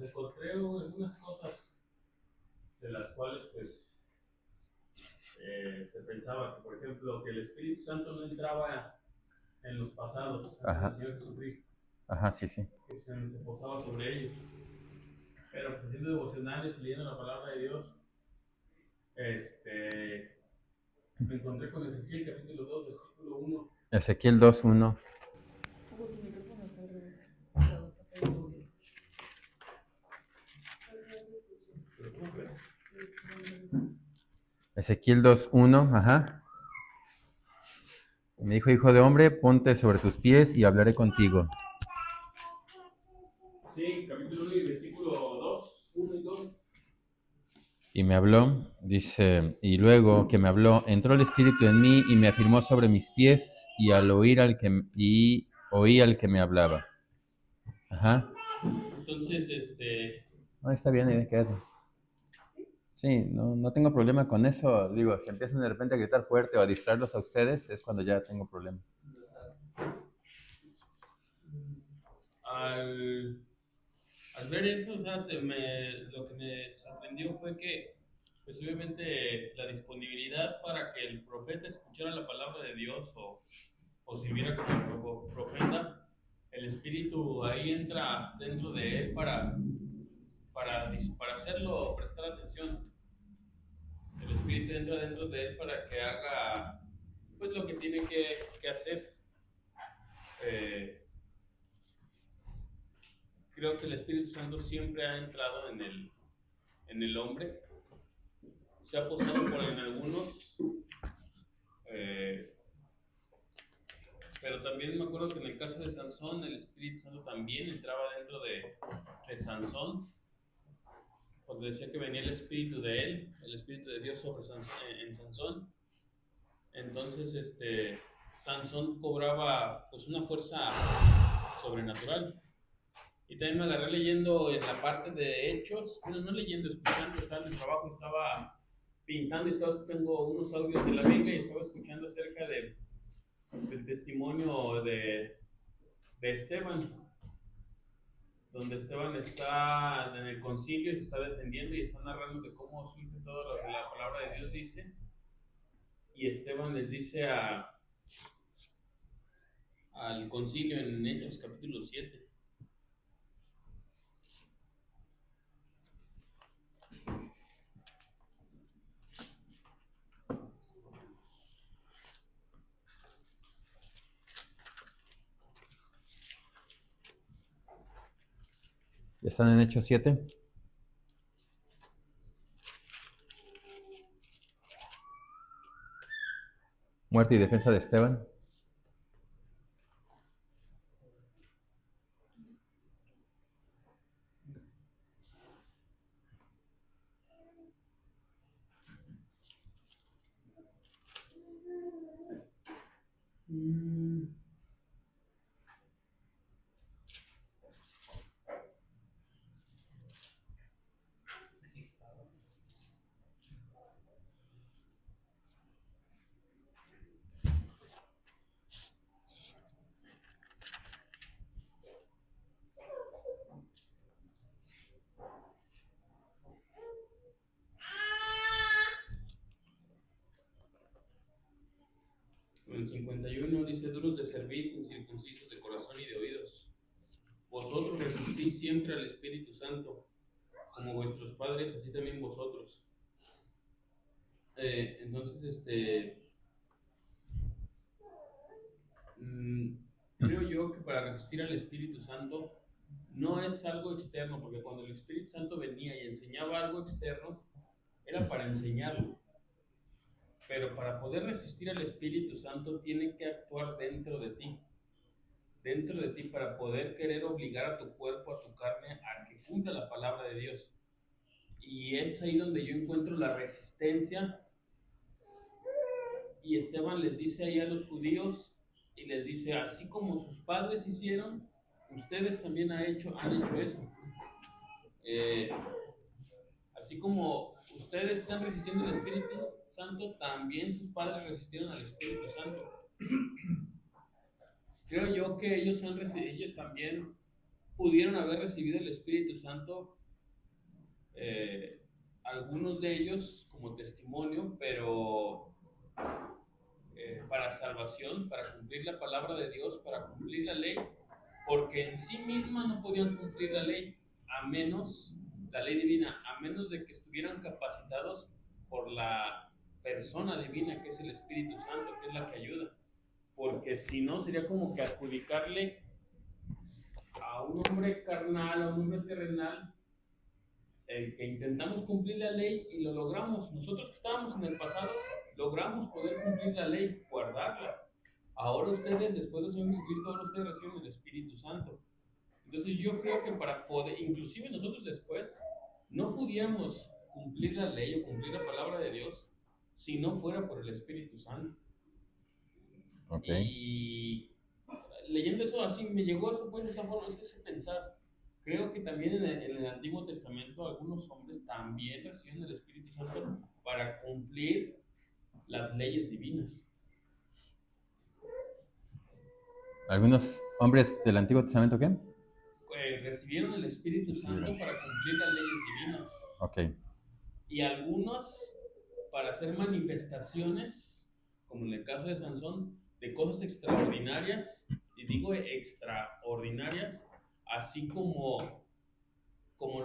Encontré algunas cosas de las cuales pues se pensaba que, por ejemplo, que el Espíritu Santo no entraba en los pasados antes del Señor Jesucristo, Ajá, sí, sí. que se posaba sobre ellos. Pero pues haciendo devocionales y leyendo la palabra de Dios, me encontré con Ezequiel capítulo 2, versículo 1. Ezequiel 2:1. Ezequiel 2:1, ajá. Me dijo, hijo de hombre, ponte sobre tus pies y hablaré contigo. Sí, capítulo 1 y versículo 2, 1 y 2. Y me habló, dice, y luego que me habló, entró el Espíritu en mí y me afirmó sobre mis pies y oí al que me hablaba. Ajá. Entonces, No, está bien, quédate. Sí, no tengo problema con eso. Digo, si empiezan de repente a gritar fuerte o a distraerlos a ustedes, es cuando ya tengo problema. Al ver eso, o sea, lo que me sorprendió fue que, pues obviamente, la disponibilidad para que el profeta escuchara la palabra de Dios o sirviera como profeta, el Espíritu ahí entra dentro de él para hacerlo prestar atención. El Espíritu entra dentro de él para que haga pues lo que tiene que hacer. Eh, Creo que el Espíritu Santo siempre ha entrado en el hombre. Se ha posado por en algunos, eh, pero también me acuerdo que en el caso de Sansón, el Espíritu Santo también entraba dentro de Sansón, cuando decía que venía el Espíritu de él, el Espíritu de Dios sobre Sansón, en Sansón. Entonces, Sansón cobraba pues una fuerza sobrenatural. Y también me agarré leyendo en la parte de Hechos, bueno, no leyendo, escuchando, estaba en el trabajo, estaba pintando y tengo unos audios de la Biblia y estaba escuchando acerca del testimonio de Esteban, donde Esteban está en el concilio y se está defendiendo y está narrando de cómo surge todo lo que la palabra de Dios dice. Y Esteban les dice al concilio en Hechos capítulo 7. ¿Ya están en Hechos 7? Muerte y defensa de Esteban. En el 51 dice: duros de cerviz, incircuncisos de corazón y de oídos. Vosotros resistís siempre al Espíritu Santo, como vuestros padres, así también vosotros. Entonces, mm, creo yo que para resistir al Espíritu Santo no es algo externo, porque cuando el Espíritu Santo venía y enseñaba algo externo, era para enseñarlo. Pero para poder resistir al Espíritu Santo tiene que actuar dentro de ti para poder querer obligar a tu cuerpo, a tu carne, a que cumpla la palabra de Dios. Y es ahí donde yo encuentro la resistencia. Y Esteban les dice ahí a los judíos, y les dice, así como sus padres hicieron, ustedes también han hecho eso. Eh, Así como ustedes están resistiendo al Espíritu Santo, también sus padres resistieron al Espíritu Santo. Creo yo que ellos también pudieron haber recibido el Espíritu Santo, algunos de ellos como testimonio, pero para salvación, para cumplir la palabra de Dios, para cumplir la ley, porque en sí misma no podían cumplir la ley, la ley divina, a menos de que estuvieran capacitados por la persona divina, que es el Espíritu Santo, que es la que ayuda. Porque si no, sería como que adjudicarle a un hombre carnal, a un hombre terrenal, el que intentamos cumplir la ley y lo logramos. Nosotros que estábamos en el pasado, logramos poder cumplir la ley, guardarla. Ahora ustedes, después del Señor Jesucristo, ahora ustedes reciben el Espíritu Santo. Entonces yo creo que para poder, inclusive nosotros después, no pudiéramos cumplir la ley o cumplir la palabra de Dios si no fuera por el Espíritu Santo. Okay. Y leyendo eso así, me llegó eso, pues, esa forma, ese pensar. Creo que también en el Antiguo Testamento algunos hombres también recibieron el Espíritu Santo para cumplir las leyes divinas. ¿Algunos hombres del Antiguo Testamento qué? Recibieron el Espíritu Santo para cumplir las leyes divinas. Ok. Y algunos para hacer manifestaciones, como en el caso de Sansón, de cosas extraordinarias, y digo extraordinarias, así como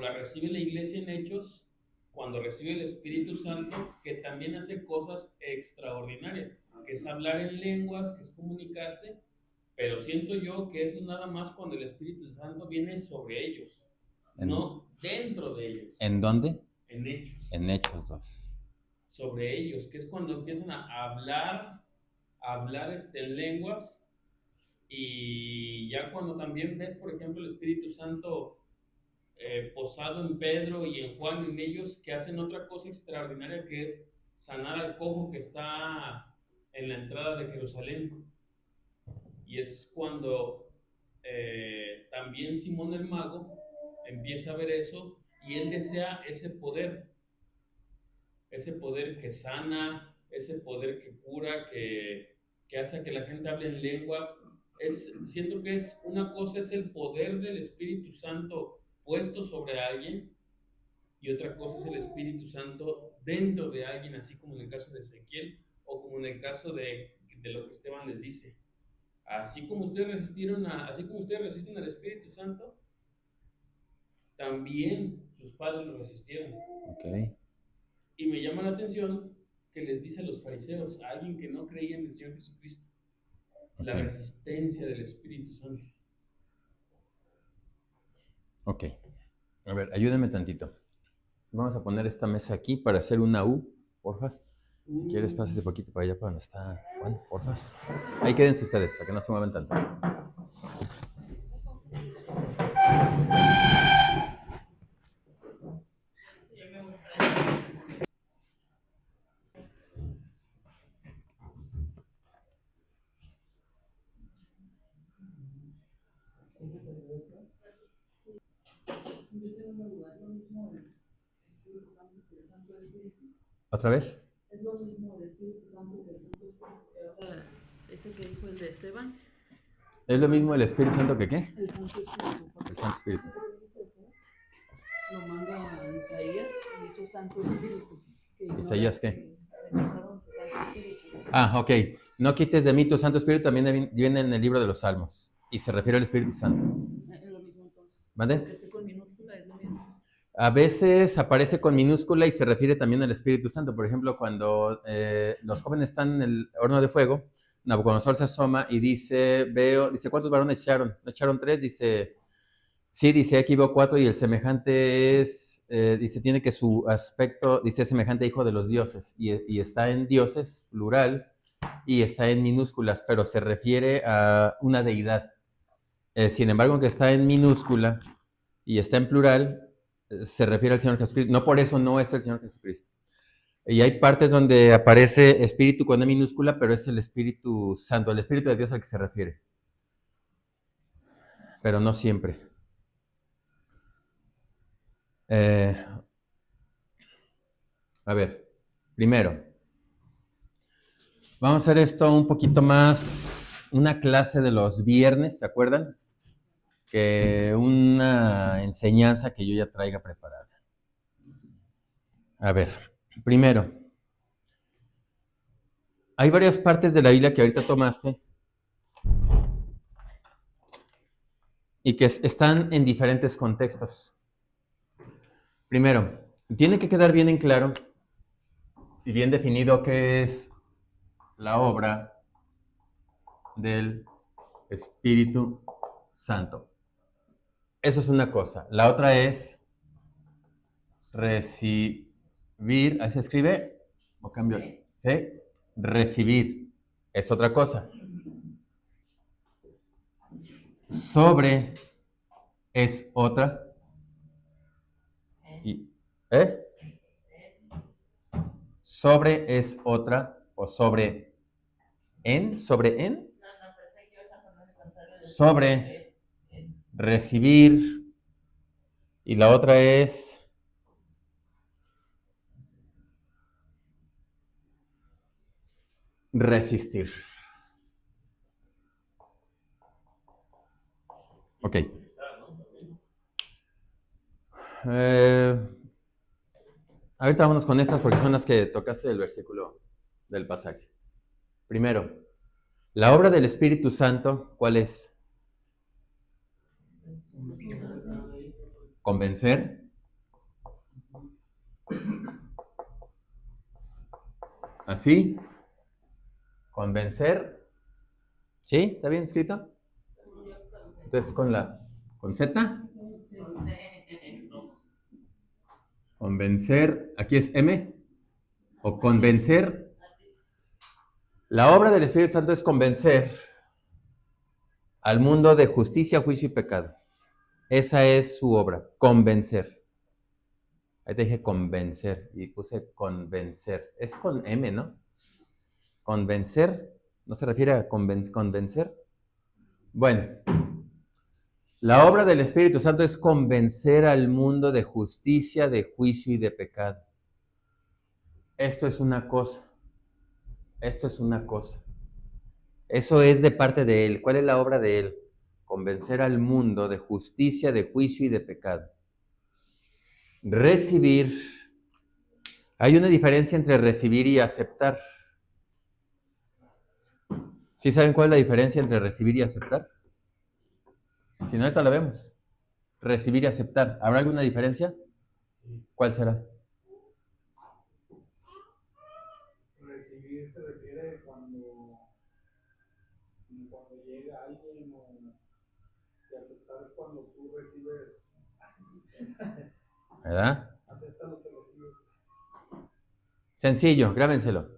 la recibe la iglesia en Hechos, cuando recibe el Espíritu Santo, que también hace cosas extraordinarias, que es hablar en lenguas, que es comunicarse, pero siento yo que eso es nada más cuando el Espíritu Santo viene sobre ellos, no dentro de ellos. ¿En dónde? En Hechos. En Hechos 2. Sobre ellos, que es cuando empiezan a hablar en lenguas, y ya cuando también ves, por ejemplo, el Espíritu Santo posado en Pedro y en Juan, en ellos, que hacen otra cosa extraordinaria, que es sanar al cojo que está en la entrada de Jerusalén. Y es cuando también Simón el mago empieza a ver eso, y él desea ese poder que sana, ese poder que cura, que hace que la gente hable en lenguas. Siento que es una cosa, es el poder del Espíritu Santo puesto sobre alguien, y otra cosa es el Espíritu Santo dentro de alguien, así como en el caso de Ezequiel, o como en el caso de lo que Esteban les dice. Así como ustedes resisten al Espíritu Santo, también sus padres lo resistieron. Okay. Y me llama la atención que les dice a los fariseos, a alguien que no creía en el Señor Jesucristo, la resistencia del Espíritu Santo. Ok. A ver, ayúdenme tantito. Vamos a poner esta mesa aquí para hacer una U, porfas. Si quieres, pásate un poquito para allá, para donde está Juan, porfas. Ahí quédense ustedes, para que no se muevan tanto. ¿Otra vez? Es lo mismo el Espíritu Santo que el Santo Espíritu. Ese que dijo el de Esteban. ¿Es lo mismo el Espíritu Santo que qué? El Santo Espíritu. El Santo Espíritu. Lo manda a Isaías y dice Santo Espíritu. ¿Isaías qué? Rechazaron su Santo Espíritu. Ah, ok. No quites de mí tu Santo Espíritu, también viene en el libro de los Salmos. Y se refiere al Espíritu Santo. Es lo mismo entonces. ¿Vale? Porque esté con minúscula es lo mismo. A veces aparece con minúscula y se refiere también al Espíritu Santo. Por ejemplo, cuando los jóvenes están en el horno de fuego, Nabucodonosor se asoma y dice, ¿cuántos varones echaron? ¿No echaron 3? Dice, sí, dice, aquí veo 4 y el semejante es, dice, tiene que su aspecto, dice, semejante a hijo de los dioses. Y está en dioses, plural, y está en minúsculas, pero se refiere a una deidad. Sin embargo, aunque está en minúscula y está en plural, se refiere al Señor Jesucristo. No por eso no es el Señor Jesucristo. Y hay partes donde aparece Espíritu con E minúscula, pero es el Espíritu Santo, el Espíritu de Dios al que se refiere. Pero no siempre. A ver, primero, vamos a hacer esto un poquito más, una clase de los viernes, ¿se acuerdan? que una enseñanza que yo ya traiga preparada. A ver, primero, hay varias partes de la Biblia que ahorita tomaste y que están en diferentes contextos. Primero, tiene que quedar bien en claro y bien definido qué es la obra del Espíritu Santo. Eso es una cosa. La otra es recibir. ¿Ahí se escribe? ¿O cambio? ¿Sí? Recibir. Es otra cosa. Sobre es otra. ¿Eh? Sobre es otra. O sobre en. ¿Sobre en? Sobre recibir. Y la otra es resistir. Ok. Ahorita vámonos con estas porque son las que tocaste del versículo del pasaje. Primero, la obra del Espíritu Santo, ¿cuál es? Convencer. ¿Así? Convencer. ¿Sí? ¿Está bien escrito? Entonces, ¿con Z? Convencer. ¿Aquí es M? ¿O convencer? La obra del Espíritu Santo es convencer al mundo de justicia, juicio y pecado. Esa es su obra, convencer. Ahí te dije convencer y puse convencer. Es con M, ¿no? Convencer. ¿No se refiere a convencer? Bueno, la obra del Espíritu Santo es convencer al mundo de justicia, de juicio y de pecado. Esto es una cosa. Esto es una cosa. Eso es de parte de Él. ¿Cuál es la obra de Él? Convencer al mundo de justicia, de juicio y de pecado. Recibir. Hay una diferencia entre recibir y aceptar. ¿Sí saben cuál es la diferencia entre recibir y aceptar? Si no, ahorita la vemos. Recibir y aceptar. ¿Habrá alguna diferencia? ¿Cuál será? Recibir se refiere cuando llega alguien y aceptar es cuando tú recibes. ¿Verdad? Acepta lo que recibes. Sencillo, grábenselo.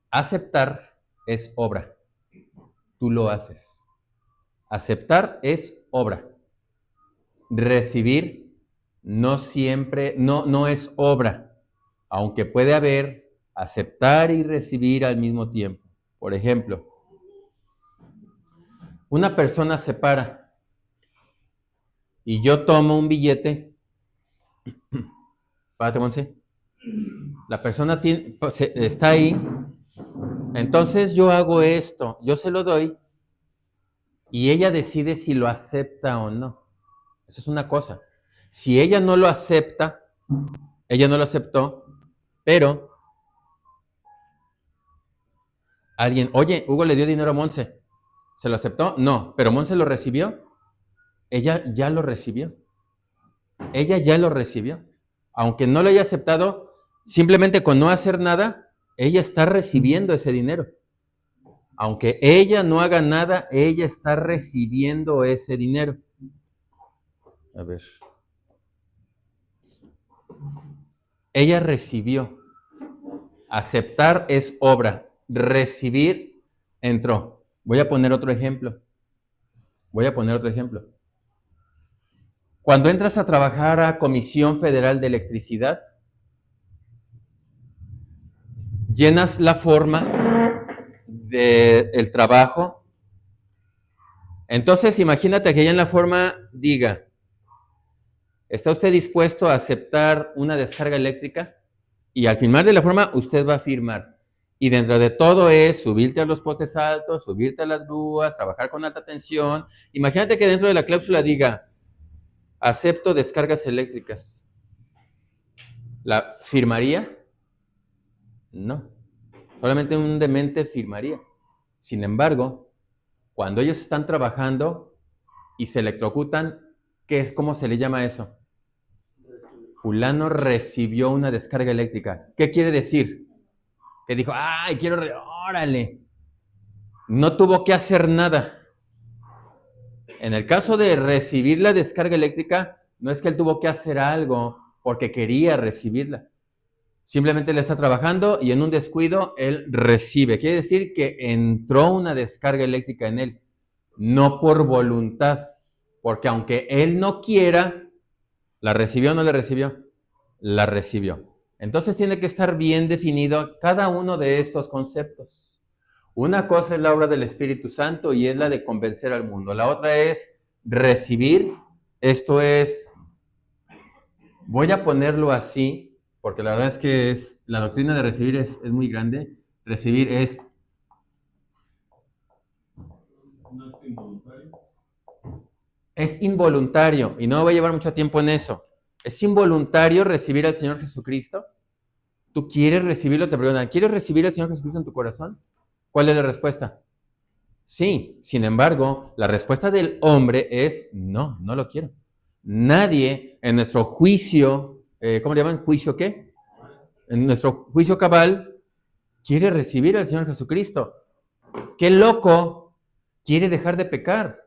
Aceptar es obra. Tú lo haces. Aceptar es obra. Recibir no siempre, no es obra, aunque puede haber aceptar y recibir al mismo tiempo. Por ejemplo, una persona se para y yo tomo un billete. Párate, Monse. La persona está ahí. Entonces yo hago esto, yo se lo doy y ella decide si lo acepta o no. Eso es una cosa. Si ella no lo acepta, ella no lo aceptó, pero alguien, oye, Hugo le dio dinero a Monse. ¿Se lo aceptó? No, pero Monse lo recibió. Ella ya lo recibió. Ella ya lo recibió. Aunque no lo haya aceptado, simplemente con no hacer nada, ella está recibiendo ese dinero. Aunque ella no haga nada, ella está recibiendo ese dinero. A ver. Ella recibió. Aceptar es obra. Recibir entró. Voy a poner otro ejemplo. Cuando entras a trabajar a Comisión Federal de Electricidad, llenas la forma del trabajo. Entonces, imagínate que ya en la forma diga, ¿está usted dispuesto a aceptar una descarga eléctrica? Y al final de la forma, usted va a firmar. Y dentro de todo es subirte a los postes altos, subirte a las grúas, trabajar con alta tensión. Imagínate que dentro de la cláusula diga, acepto descargas eléctricas. ¿La firmaría? No. Solamente un demente firmaría. Sin embargo, cuando ellos están trabajando y se electrocutan, ¿cómo se le llama eso? Fulano recibió una descarga eléctrica. ¿Qué quiere decir? Que dijo, ¡ay, órale! No tuvo que hacer nada. En el caso de recibir la descarga eléctrica, no es que él tuvo que hacer algo porque quería recibirla. Simplemente él está trabajando y en un descuido él recibe. Quiere decir que entró una descarga eléctrica en él, no por voluntad, porque aunque él no quiera, ¿la recibió o no la recibió? La recibió. Entonces tiene que estar bien definido cada uno de estos conceptos. Una cosa es la obra del Espíritu Santo y es la de convencer al mundo. La otra es recibir. Esto es, voy a ponerlo así, porque la verdad es que la doctrina de recibir es muy grande. Recibir es un acto involuntario. Es involuntario y no voy a llevar mucho tiempo en eso. ¿Es involuntario recibir al Señor Jesucristo? ¿Tú quieres recibirlo? Te preguntan, ¿quieres recibir al Señor Jesucristo en tu corazón? ¿Cuál es la respuesta? Sí. Sin embargo, la respuesta del hombre es no, no lo quiero. Nadie en nuestro juicio, ¿cómo le llaman? ¿Juicio qué? En nuestro juicio cabal, quiere recibir al Señor Jesucristo. ¿Qué loco quiere dejar de pecar?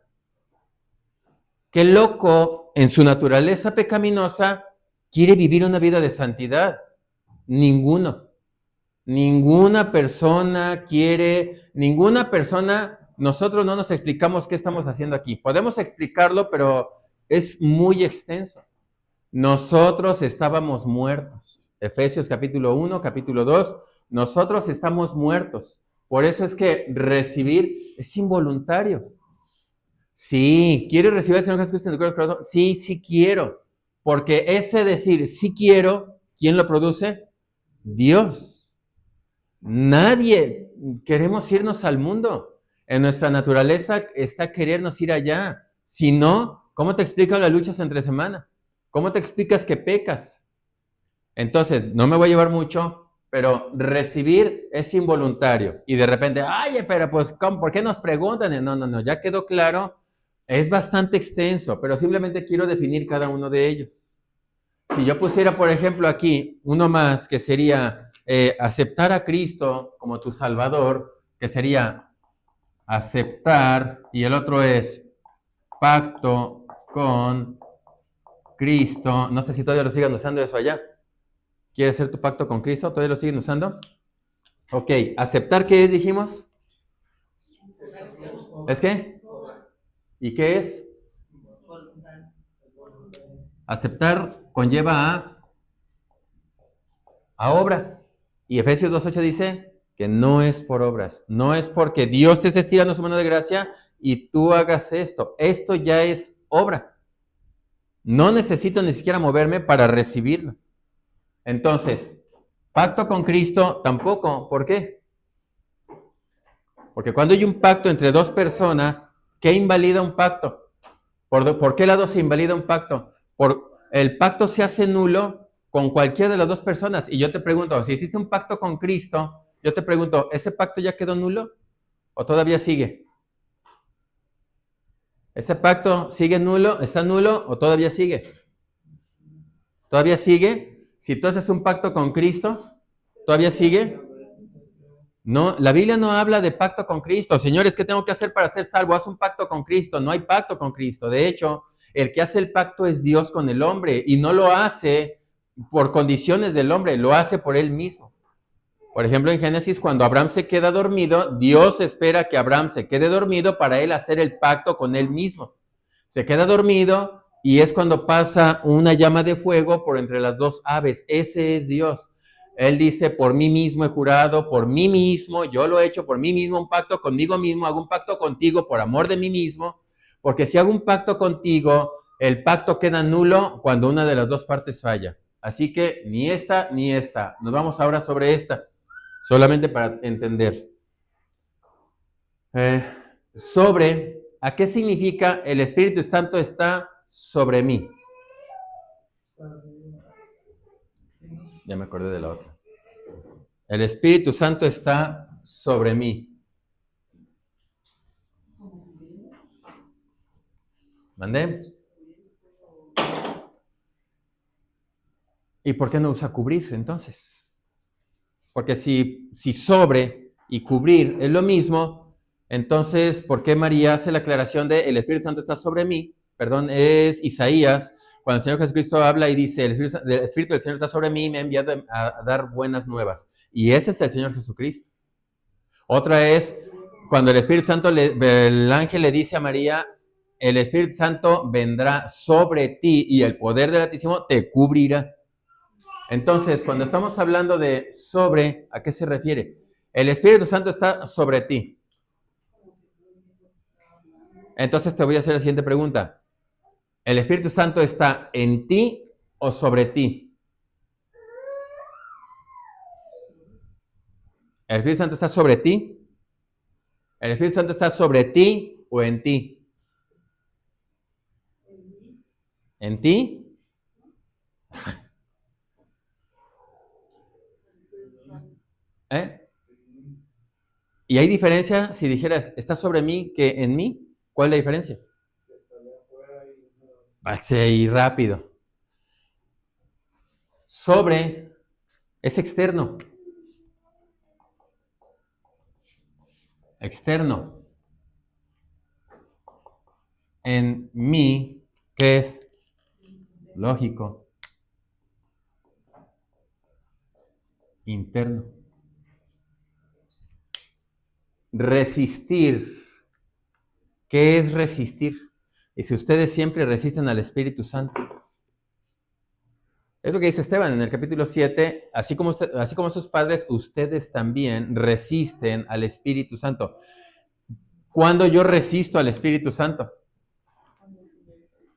¿Qué loco en su naturaleza pecaminosa quiere vivir una vida de santidad? Ninguno. Ninguna persona, nosotros no nos explicamos qué estamos haciendo aquí. Podemos explicarlo, pero es muy extenso. Nosotros estábamos muertos. Efesios capítulo 1, capítulo 2, nosotros estamos muertos. Por eso es que recibir es involuntario. Sí, ¿quieres recibir al Señor Jesucristo en tu corazón? Sí, sí quiero. Porque ese decir sí quiero, ¿quién lo produce? Dios. Nadie queremos irnos al mundo. En nuestra naturaleza está querernos ir allá. Si no, ¿cómo te explicas las luchas entre semana? ¿Cómo te explicas que pecas? Entonces, no me voy a llevar mucho, pero recibir es involuntario. Y de repente, ay, pero pues, ¿por qué nos preguntan? No, ya quedó claro. Es bastante extenso, pero simplemente quiero definir cada uno de ellos. Si yo pusiera, por ejemplo, aquí uno más, que sería aceptar a Cristo como tu Salvador, que sería aceptar, y el otro es pacto con Cristo. No sé si todavía lo sigan usando eso allá. ¿Quieres hacer tu pacto con Cristo? ¿Todavía lo siguen usando? Ok, ¿aceptar qué es, dijimos? ¿Es qué? ¿Y qué es? Aceptar conlleva a obra. Y Efesios 2.8 dice que no es por obras. No es porque Dios te esté estirando su mano de gracia y tú hagas esto. Esto ya es obra. No necesito ni siquiera moverme para recibirlo. Entonces, pacto con Cristo tampoco. ¿Por qué? Porque cuando hay un pacto entre dos personas, ¿qué invalida un pacto? ¿Por qué lado se invalida un pacto? El pacto se hace nulo con cualquiera de las dos personas. Y yo te pregunto, si hiciste un pacto con Cristo, yo te pregunto, ¿ese pacto ya quedó nulo o todavía sigue? ¿Ese pacto sigue nulo, está nulo o todavía sigue? ¿Todavía sigue? Si tú haces un pacto con Cristo, ¿todavía sigue? No, la Biblia no habla de pacto con Cristo. Señores, ¿qué tengo que hacer para ser salvo? Haz un pacto con Cristo. No hay pacto con Cristo. De hecho, el que hace el pacto es Dios con el hombre y no lo hace por condiciones del hombre, lo hace por él mismo. Por ejemplo, en Génesis, cuando Abraham se queda dormido, Dios espera que Abraham se quede dormido para él hacer el pacto con él mismo. Se queda dormido y es cuando pasa una llama de fuego por entre las dos aves. Ese es Dios. Él dice, por mí mismo he jurado, por mí mismo, yo lo he hecho por mí mismo, un pacto conmigo mismo, hago un pacto contigo por amor de mí mismo, porque si hago un pacto contigo, el pacto queda nulo cuando una de las dos partes falla. Así que ni esta ni esta. Nos vamos ahora sobre esta. Solamente para entender. Sobre, ¿a qué significa el Espíritu Santo está sobre mí? Ya me acordé de la otra. El Espíritu Santo está sobre mí. ¿Mandé? ¿Y por qué no usa cubrir entonces? Porque si sobre y cubrir es lo mismo, entonces, ¿por qué María hace la aclaración de el Espíritu Santo está sobre mí? Perdón, es Isaías, cuando el Señor Jesucristo habla y dice, el Espíritu del Señor está sobre mí, me ha enviado a dar buenas nuevas. Y ese es el Señor Jesucristo. Otra es cuando el Espíritu Santo, el ángel le dice a María, el Espíritu Santo vendrá sobre ti y el poder del Altísimo te cubrirá. Entonces, cuando estamos hablando de sobre, ¿a qué se refiere? El Espíritu Santo está sobre ti. Entonces te voy a hacer la siguiente pregunta. ¿El Espíritu Santo está en ti o sobre ti? ¿El Espíritu Santo está sobre ti? ¿El Espíritu Santo está sobre ti o en ti? ¿En ti? ¿Y hay diferencia si dijeras, está sobre mí que en mí? ¿Cuál es la diferencia? Va a ser rápido. Sobre es externo. Externo. En mí, ¿qué es? Lógico. Interno. Resistir. ¿Qué es resistir? Y si ustedes siempre resisten al Espíritu Santo. Es lo que dice Esteban en el capítulo 7, así como sus padres, ustedes también resisten al Espíritu Santo. ¿Cuándo yo resisto al Espíritu Santo?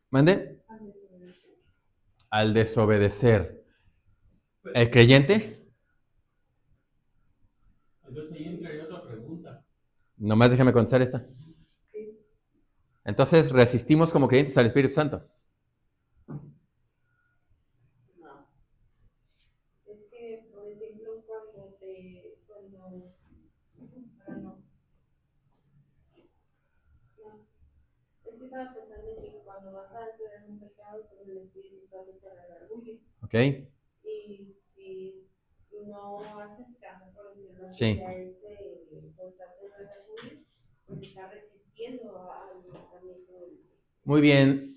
¿Mande? Al desobedecer. ¿El creyente? Entonces ahí entraría otra pregunta. Nomás déjame contestar esta. Entonces, ¿resistimos como creyentes al Espíritu Santo? No. Es que, por ejemplo, cuando no. Es que estaba pensando que cuando vas a hacer un pecado, pues el Espíritu Santo te redarguye. Ok. Y si no haces caso, por decirlo así, Sí. a ese constante redarguye, pues está resistiendo al tratamiento del. Muy bien.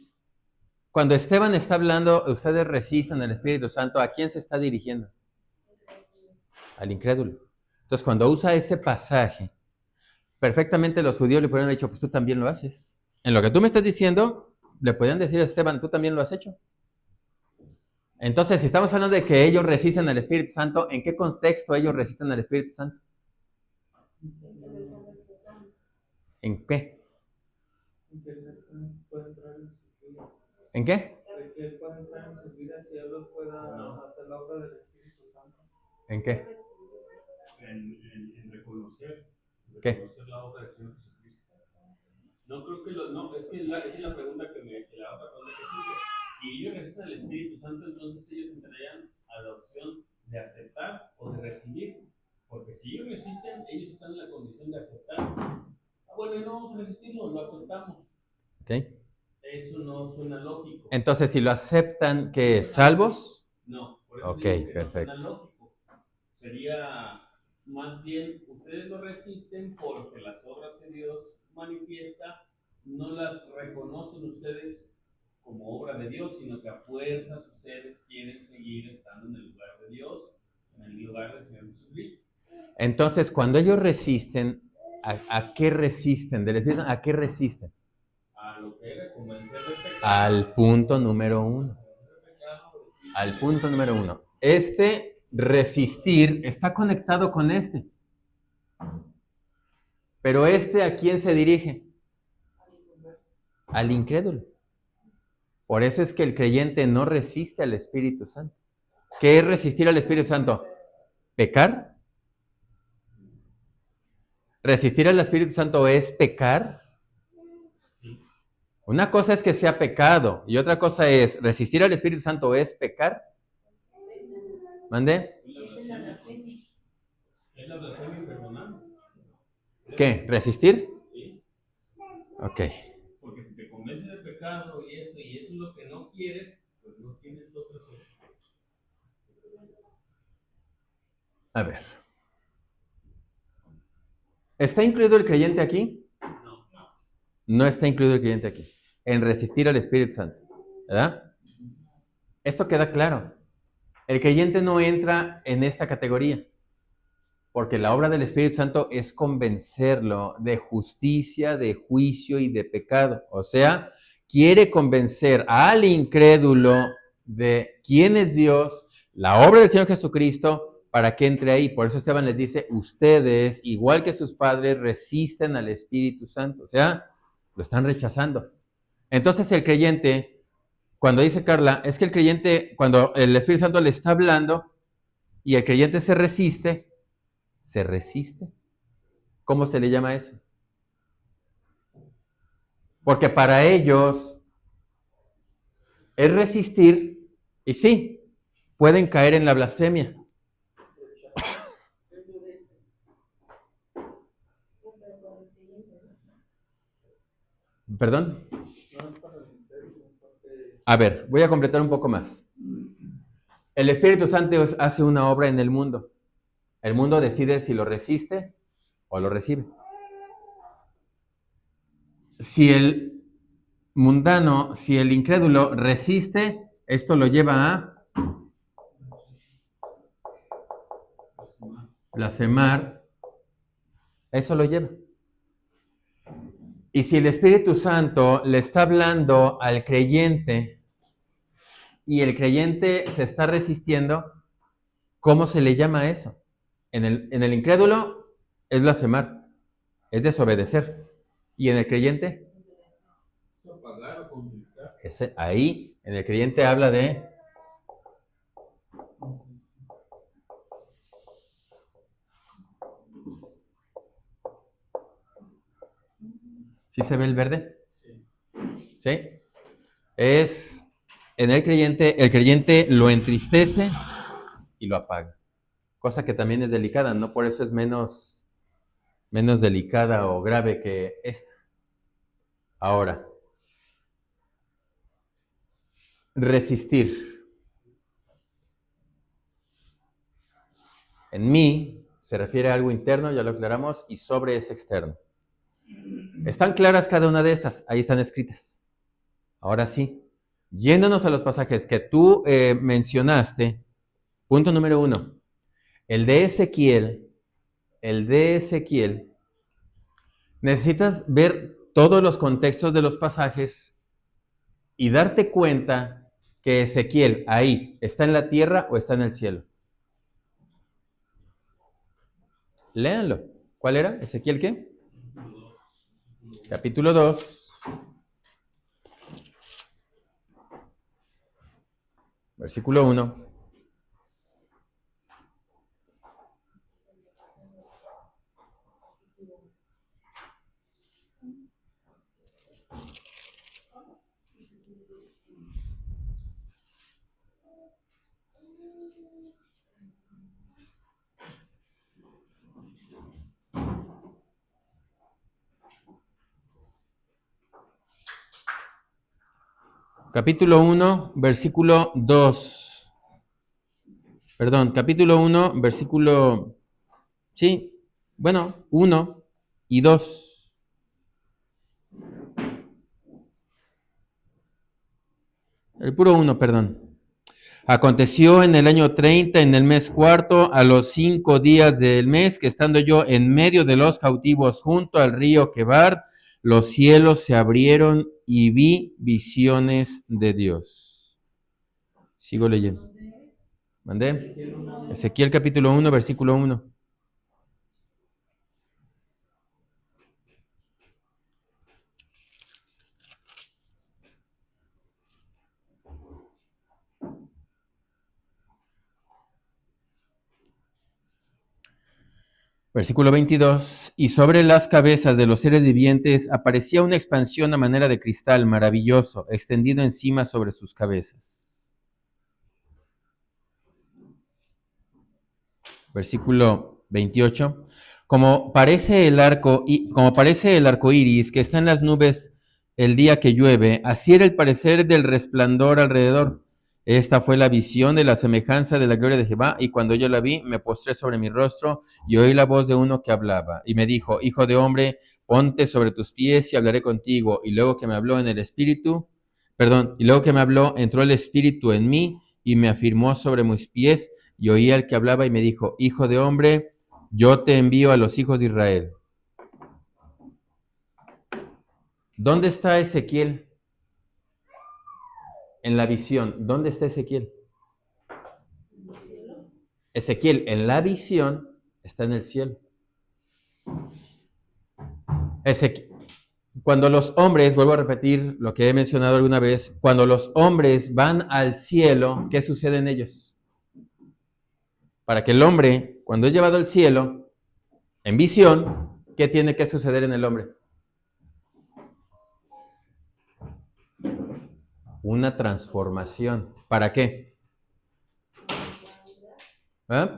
Cuando Esteban está hablando, ustedes resisten al Espíritu Santo, ¿a quién se está dirigiendo? Al incrédulo. Entonces, cuando usa ese pasaje, perfectamente los judíos le podrían haber dicho, pues tú también lo haces. En lo que tú me estás diciendo, le podrían decir a Esteban, tú también lo has hecho. Entonces, si estamos hablando de que ellos resisten al Espíritu Santo, ¿en qué contexto ellos resisten al Espíritu Santo? ¿En qué? ¿En qué? Que Él pueda entrar en sus vidas y Él los pueda hacer la obra del Espíritu Santo. ¿En qué? En reconocer ¿Qué? la obra del Señor Jesucristo. No creo que no, es que esa es la pregunta que la otra pregunta que sigue. Si ellos resisten al Espíritu Santo, entonces ellos entrarían a la opción de aceptar o de recibir. Porque si ellos resisten, ellos están en la condición de aceptar. Bueno, no vamos a resistirlo, lo aceptamos. ¿Ok? Eso no suena lógico. Entonces, si lo aceptan, ¿qué? ¿Salvos? No, por eso Ok, digo que perfecto. no suena lógico. Sería más bien, ustedes lo resisten porque las obras que Dios manifiesta no las reconocen ustedes como obra de Dios, sino que a fuerzas ustedes quieren seguir estando en el lugar de Dios, en el lugar del Señor Jesucristo. Entonces, cuando ellos resisten, ¿a qué resisten? ¿A qué resisten? A lo que era convencer del pecado. Al punto número 1. Al punto número 1. Este resistir está conectado con este. Pero este, ¿a quién se dirige? Al incrédulo. Por eso es que el creyente no resiste al Espíritu Santo. ¿Qué es resistir al Espíritu Santo? ¿Pecar? ¿Resistir al Espíritu Santo es pecar? Sí. Una cosa es que sea pecado y otra cosa es, ¿resistir al Espíritu Santo es pecar? ¿Mande? Es la blasfemia personal. ¿Qué? ¿Resistir? Sí. Ok. Porque si te convence de pecado y eso es lo que no quieres, pues no tienes otra solución. A ver. ¿Está incluido el creyente aquí? No. No está incluido el creyente aquí. En resistir al Espíritu Santo. ¿Verdad? Esto queda claro. El creyente no entra en esta categoría. Porque la obra del Espíritu Santo es convencerlo de justicia, de juicio y de pecado. O sea, quiere convencer al incrédulo de quién es Dios, la obra del Señor Jesucristo, para que entre ahí. Por eso Esteban les dice, ustedes, igual que sus padres, resisten al Espíritu Santo. O sea, lo están rechazando. Entonces el creyente, cuando dice Carla, es que el creyente, cuando el Espíritu Santo le está hablando y el creyente se resiste, ¿se resiste? ¿Cómo se le llama eso? Porque para ellos es resistir y sí, pueden caer en la blasfemia. ¿Perdón? A ver, voy a completar un poco más. El Espíritu Santo hace una obra en el mundo. El mundo decide si lo resiste o lo recibe. Si el mundano, si el incrédulo resiste, esto lo lleva a blasfemar. Eso lo lleva. Y si el Espíritu Santo le está hablando al creyente y el creyente se está resistiendo, ¿cómo se le llama a eso? En el incrédulo es blasfemar, es desobedecer. ¿Y en el creyente? Es apagar o conquistar. Ahí, en el creyente habla de... ¿Sí se ve el verde? ¿Sí? Es en el creyente lo entristece y lo apaga. Cosa que también es delicada, ¿no? Por eso es menos delicada o grave que esta. Ahora, resistir. En mí se refiere a algo interno, ya lo aclaramos, y sobre es externo. ¿Están claras cada una de estas? Ahí están escritas. Ahora sí, yéndonos a los pasajes que tú mencionaste, punto número 1, el de Ezequiel, necesitas ver todos los contextos de los pasajes y darte cuenta que Ezequiel ahí está en la tierra o está en el cielo. Léanlo. ¿Cuál era? ¿Ezequiel qué? Capítulo 2, versículo 1. Capítulo 1, versículo 2. Perdón, capítulo 1, versículo... Sí, bueno, 1 y 2. El puro 1, perdón. Aconteció en el año 30, en el mes cuarto, a los 5 días del mes, que estando yo en medio de los cautivos junto al río Quebar, los cielos se abrieron y vi visiones de Dios. Sigo leyendo. ¿Mandé? Ezequiel capítulo 1, versículo 1. Versículo 22. Y sobre las cabezas de los seres vivientes aparecía una expansión a manera de cristal maravilloso, extendido encima sobre sus cabezas. Versículo 28. Como parece el arco iris que está en las nubes el día que llueve, así era el parecer del resplandor alrededor. Esta fue la visión de la semejanza de la gloria de Jehová, y cuando yo la vi, me postré sobre mi rostro y oí la voz de uno que hablaba. Y me dijo, hijo de hombre, ponte sobre tus pies y hablaré contigo. Y luego que me habló entró el Espíritu en mí y me afirmó sobre mis pies, y oí al que hablaba y me dijo, hijo de hombre, yo te envío a los hijos de Israel. ¿Dónde está Ezequiel? En la visión. ¿Dónde está Ezequiel? Ezequiel en la visión está en el cielo. Cuando los hombres, vuelvo a repetir lo que he mencionado alguna vez, cuando los hombres van al cielo, ¿qué sucede en ellos? Para que el hombre, cuando es llevado al cielo, en visión, ¿qué tiene que suceder en el hombre? Una transformación. ¿Para qué? ¿Eh?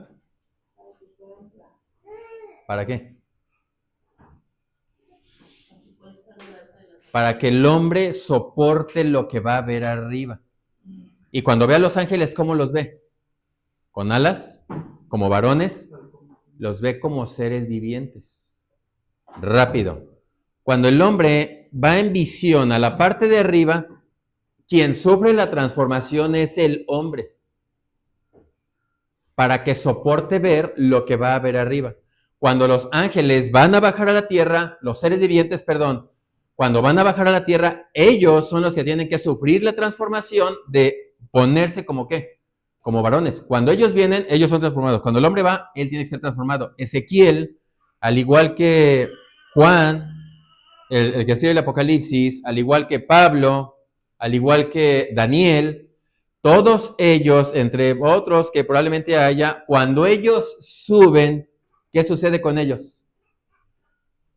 ¿Para qué? Para que el hombre soporte lo que va a ver arriba. Y cuando ve a los ángeles, ¿cómo los ve? ¿Con alas? ¿Como varones? Los ve como seres vivientes. Rápido. Cuando el hombre va en visión a la parte de arriba, quien sufre la transformación es el hombre, para que soporte ver lo que va a ver arriba. Cuando los ángeles van a bajar a la tierra, los seres vivientes, cuando van a bajar a la tierra, ellos son los que tienen que sufrir la transformación de ponerse como ¿qué? Como varones. Cuando ellos vienen, ellos son transformados. Cuando el hombre va, él tiene que ser transformado. Ezequiel, al igual que Juan, el que escribe el Apocalipsis, al igual que Pablo, al igual que Daniel, todos ellos, entre otros que probablemente haya, cuando ellos suben, ¿qué sucede con ellos?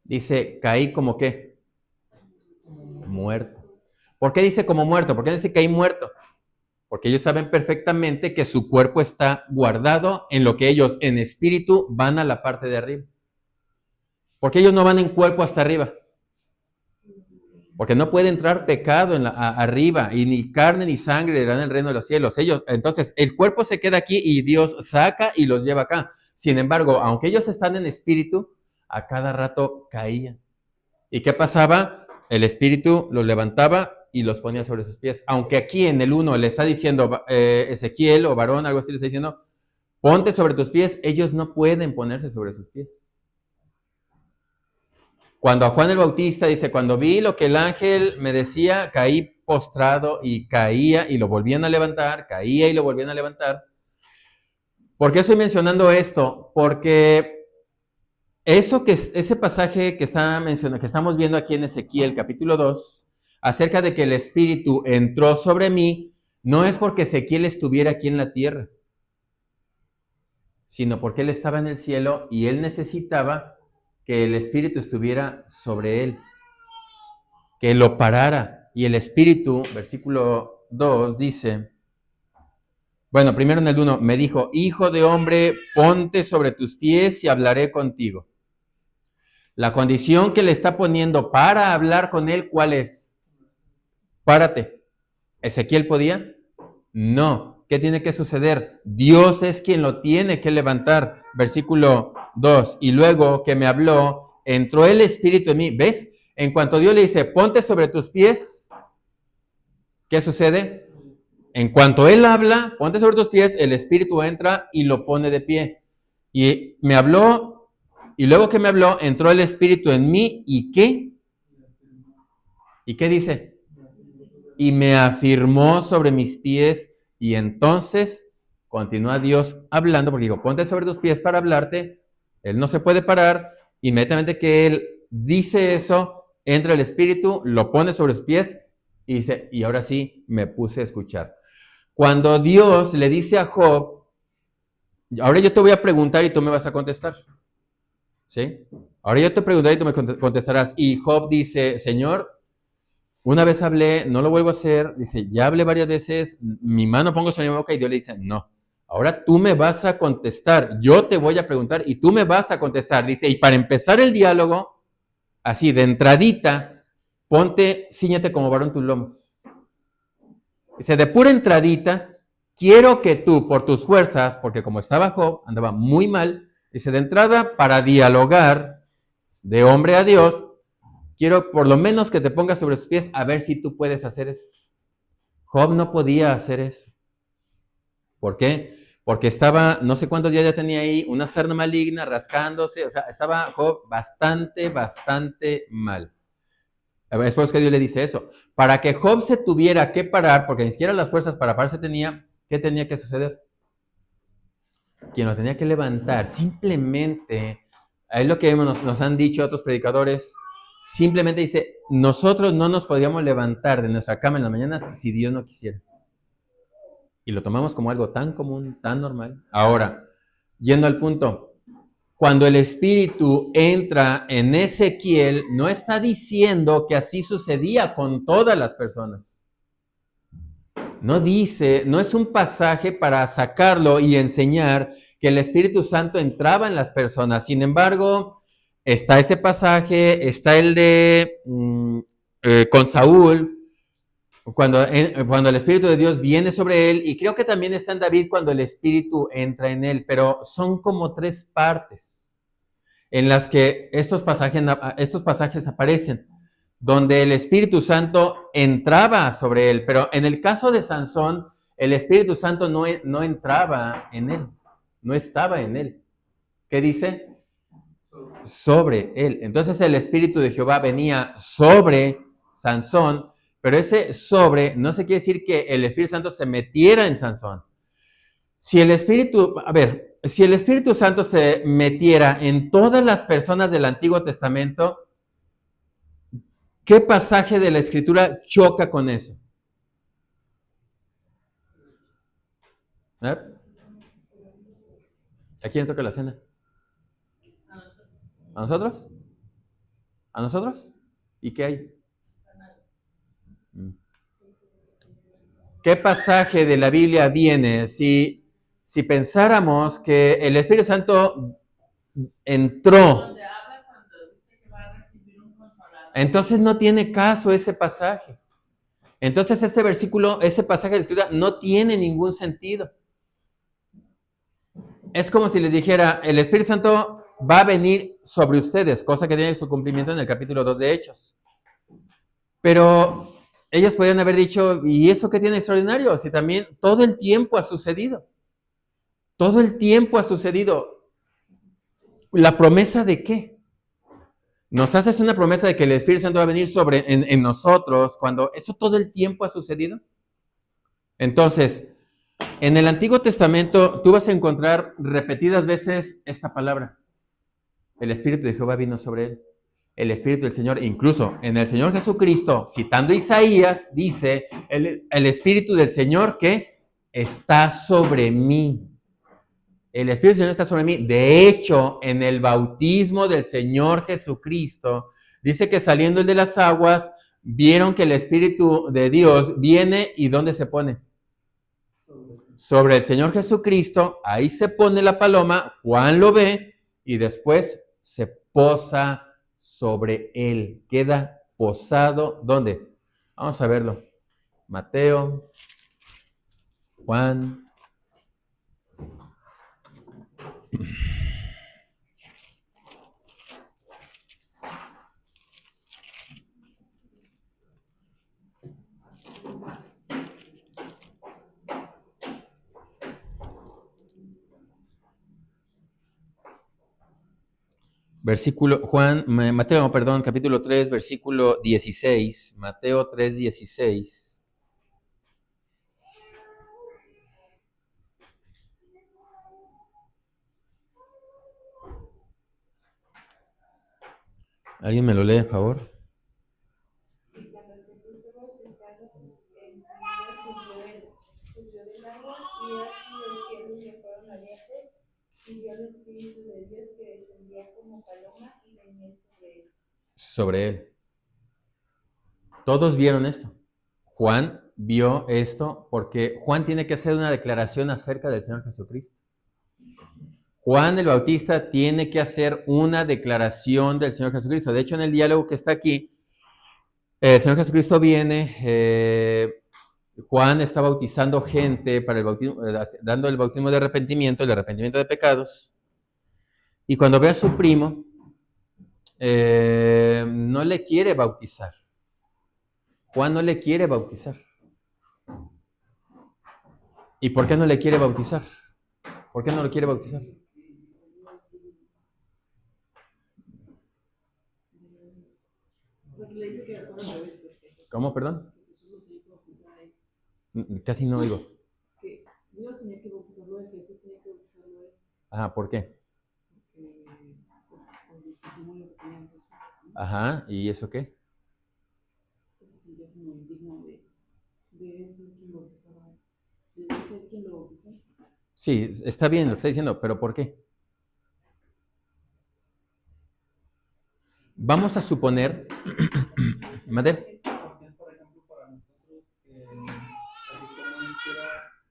Dice, caí como ¿qué? Muerto. ¿Por qué dice como muerto? ¿Por qué dice caí muerto? Porque ellos saben perfectamente que su cuerpo está guardado en lo que ellos en espíritu van a la parte de arriba. Porque ellos no van en cuerpo hasta arriba. Porque no puede entrar pecado arriba, y ni carne ni sangre irán en el reino de los cielos. Entonces, el cuerpo se queda aquí y Dios saca y los lleva acá. Sin embargo, aunque ellos están en espíritu, a cada rato caían. ¿Y qué pasaba? El espíritu los levantaba y los ponía sobre sus pies. Aunque aquí en el 1 le está diciendo Ezequiel o varón, algo así, le está diciendo, ponte sobre tus pies, ellos no pueden ponerse sobre sus pies. Cuando a Juan el Bautista dice, cuando vi lo que el ángel me decía, caí postrado y caía y lo volvían a levantar, caía y lo volvían a levantar. ¿Por qué estoy mencionando esto? Porque ese pasaje que estamos viendo aquí en Ezequiel capítulo 2, acerca de que el Espíritu entró sobre mí, no es porque Ezequiel estuviera aquí en la tierra, sino porque él estaba en el cielo y él necesitaba que el Espíritu estuviera sobre él, que lo parara. Y el Espíritu, versículo 2, dice, bueno, primero en el 1, me dijo, hijo de hombre, ponte sobre tus pies y hablaré contigo. La condición que le está poniendo para hablar con él, ¿cuál es? Párate. ¿Ezequiel podía? No. ¿Qué tiene que suceder? Dios es quien lo tiene que levantar. Versículo 2. Y luego que me habló, entró el Espíritu en mí. ¿Ves? En cuanto Dios le dice, ponte sobre tus pies, ¿qué sucede? En cuanto Él habla, ponte sobre tus pies, el Espíritu entra y lo pone de pie. Y me habló, y luego que me habló, entró el Espíritu en mí, ¿y qué? ¿Y qué dice? Y me afirmó sobre mis pies. Y entonces continúa Dios hablando, porque digo, ponte sobre tus pies para hablarte. Él no se puede parar. Inmediatamente que Él dice eso, entra el Espíritu, lo pone sobre sus pies y dice, y ahora sí me puse a escuchar. Cuando Dios le dice a Job, ahora yo te voy a preguntar y tú me vas a contestar. ¿Sí? Ahora yo te preguntaré y tú me contestarás. Y Job dice, Señor, una vez hablé, no lo vuelvo a hacer. Dice, ya hablé varias veces, mi mano pongo sobre mi boca y Dios le dice, no. Ahora tú me vas a contestar, yo te voy a preguntar y tú me vas a contestar. Dice, y para empezar el diálogo, así de entradita, ciñete como varón tus lomos. Dice, de pura entradita, quiero que tú, por tus fuerzas, porque como estaba Job, andaba muy mal, dice, de entrada, para dialogar de hombre a Dios, quiero por lo menos que te pongas sobre tus pies a ver si tú puedes hacer eso. Job no podía hacer eso. ¿Por qué? Porque estaba, no sé cuántos días ya tenía ahí, una sarna maligna, rascándose, o sea, estaba Job bastante mal. Es por eso que Dios le dice eso. Para que Job se tuviera que parar, porque ni siquiera las fuerzas para pararse tenía, ¿qué tenía que suceder? Quien lo tenía que levantar, simplemente, es lo que nos han dicho otros predicadores, simplemente dice, nosotros no nos podríamos levantar de nuestra cama en las mañanas si Dios no quisiera. Y lo tomamos como algo tan común, tan normal. Ahora, yendo al punto, cuando el Espíritu entra en Ezequiel, no está diciendo que así sucedía con todas las personas. No dice, no es un pasaje para sacarlo y enseñar que el Espíritu Santo entraba en las personas. Sin embargo, está ese pasaje, está el de con Saúl, cuando el Espíritu de Dios viene sobre él, y creo que también está en David cuando el Espíritu entra en él, pero son como 3 partes en las que estos pasajes aparecen, donde el Espíritu Santo entraba sobre él, pero en el caso de Sansón, el Espíritu Santo no entraba en él, no estaba en él. ¿Qué dice? Sobre él. Entonces el Espíritu de Jehová venía sobre Sansón, pero ese sobre no se quiere decir que el Espíritu Santo se metiera en Sansón. Si el Espíritu Santo se metiera en todas las personas del Antiguo Testamento, ¿qué pasaje de la Escritura choca con eso? ¿A quién toca la cena? ¿A nosotros? ¿A nosotros? ¿Y qué hay? ¿Qué pasaje de la Biblia viene si pensáramos que el Espíritu Santo entró? Entonces no tiene caso ese pasaje. Entonces ese pasaje de la Escritura no tiene ningún sentido. Es como si les dijera, el Espíritu Santo va a venir sobre ustedes, cosa que tiene su cumplimiento en el capítulo 2 de Hechos. Pero ellos podrían haber dicho, ¿y eso qué tiene extraordinario? Si también todo el tiempo ha sucedido. Todo el tiempo ha sucedido. ¿La promesa de qué? ¿Nos haces una promesa de que el Espíritu Santo va a venir en nosotros cuando eso todo el tiempo ha sucedido? Entonces, en el Antiguo Testamento tú vas a encontrar repetidas veces esta palabra. El Espíritu de Jehová vino sobre él. El Espíritu del Señor, incluso en el Señor Jesucristo, citando Isaías, dice, el Espíritu del Señor que está sobre mí. El Espíritu del Señor está sobre mí. De hecho, en el bautismo del Señor Jesucristo, dice que saliendo el de las aguas, vieron que el Espíritu de Dios viene y ¿dónde se pone? Sobre el Señor Jesucristo. Ahí se pone la paloma, Juan lo ve y después se posa sobre él. Queda posado. ¿Dónde? Vamos a verlo. Mateo, Juan. Mateo, perdón, capítulo 3, versículo 16. Mateo 3, 16. ¿Alguien me lo lee, por favor? Y cuando Jesús fue bautizado, enseguida surgió del agua, y aquí los cielos le fueron abiertos, Y vio el Espíritu de Dios que descendía como paloma y venía sobre él. Sobre él. Todos vieron esto. Juan vio esto porque Juan tiene que hacer una declaración acerca del Señor Jesucristo. Juan el Bautista tiene que hacer una declaración del Señor Jesucristo. De hecho, en el diálogo que está aquí, el Señor Jesucristo viene, Juan está bautizando gente para el bautismo, dando el bautismo de arrepentimiento, el arrepentimiento de pecados. Y cuando ve a su primo, no le quiere bautizar. Juan no le quiere bautizar. ¿Y por qué no le quiere bautizar? ¿Por qué no lo quiere bautizar? ¿Cómo, perdón? Casi no oigo. Que Dios tenía que bautizarlo de Jesús, tenía que bautizarlo de él. Ajá, ¿por qué? Porque el testimonio que tenía Jesús. Ajá, ¿y eso qué? Eso sería como indigno de ser quien bautizaba. De ser quien lo bautizó. Sí, está bien lo que está diciendo, pero ¿por qué? Vamos a suponer, ¿mande? Porque, por ejemplo, para nosotros, así como él quiera,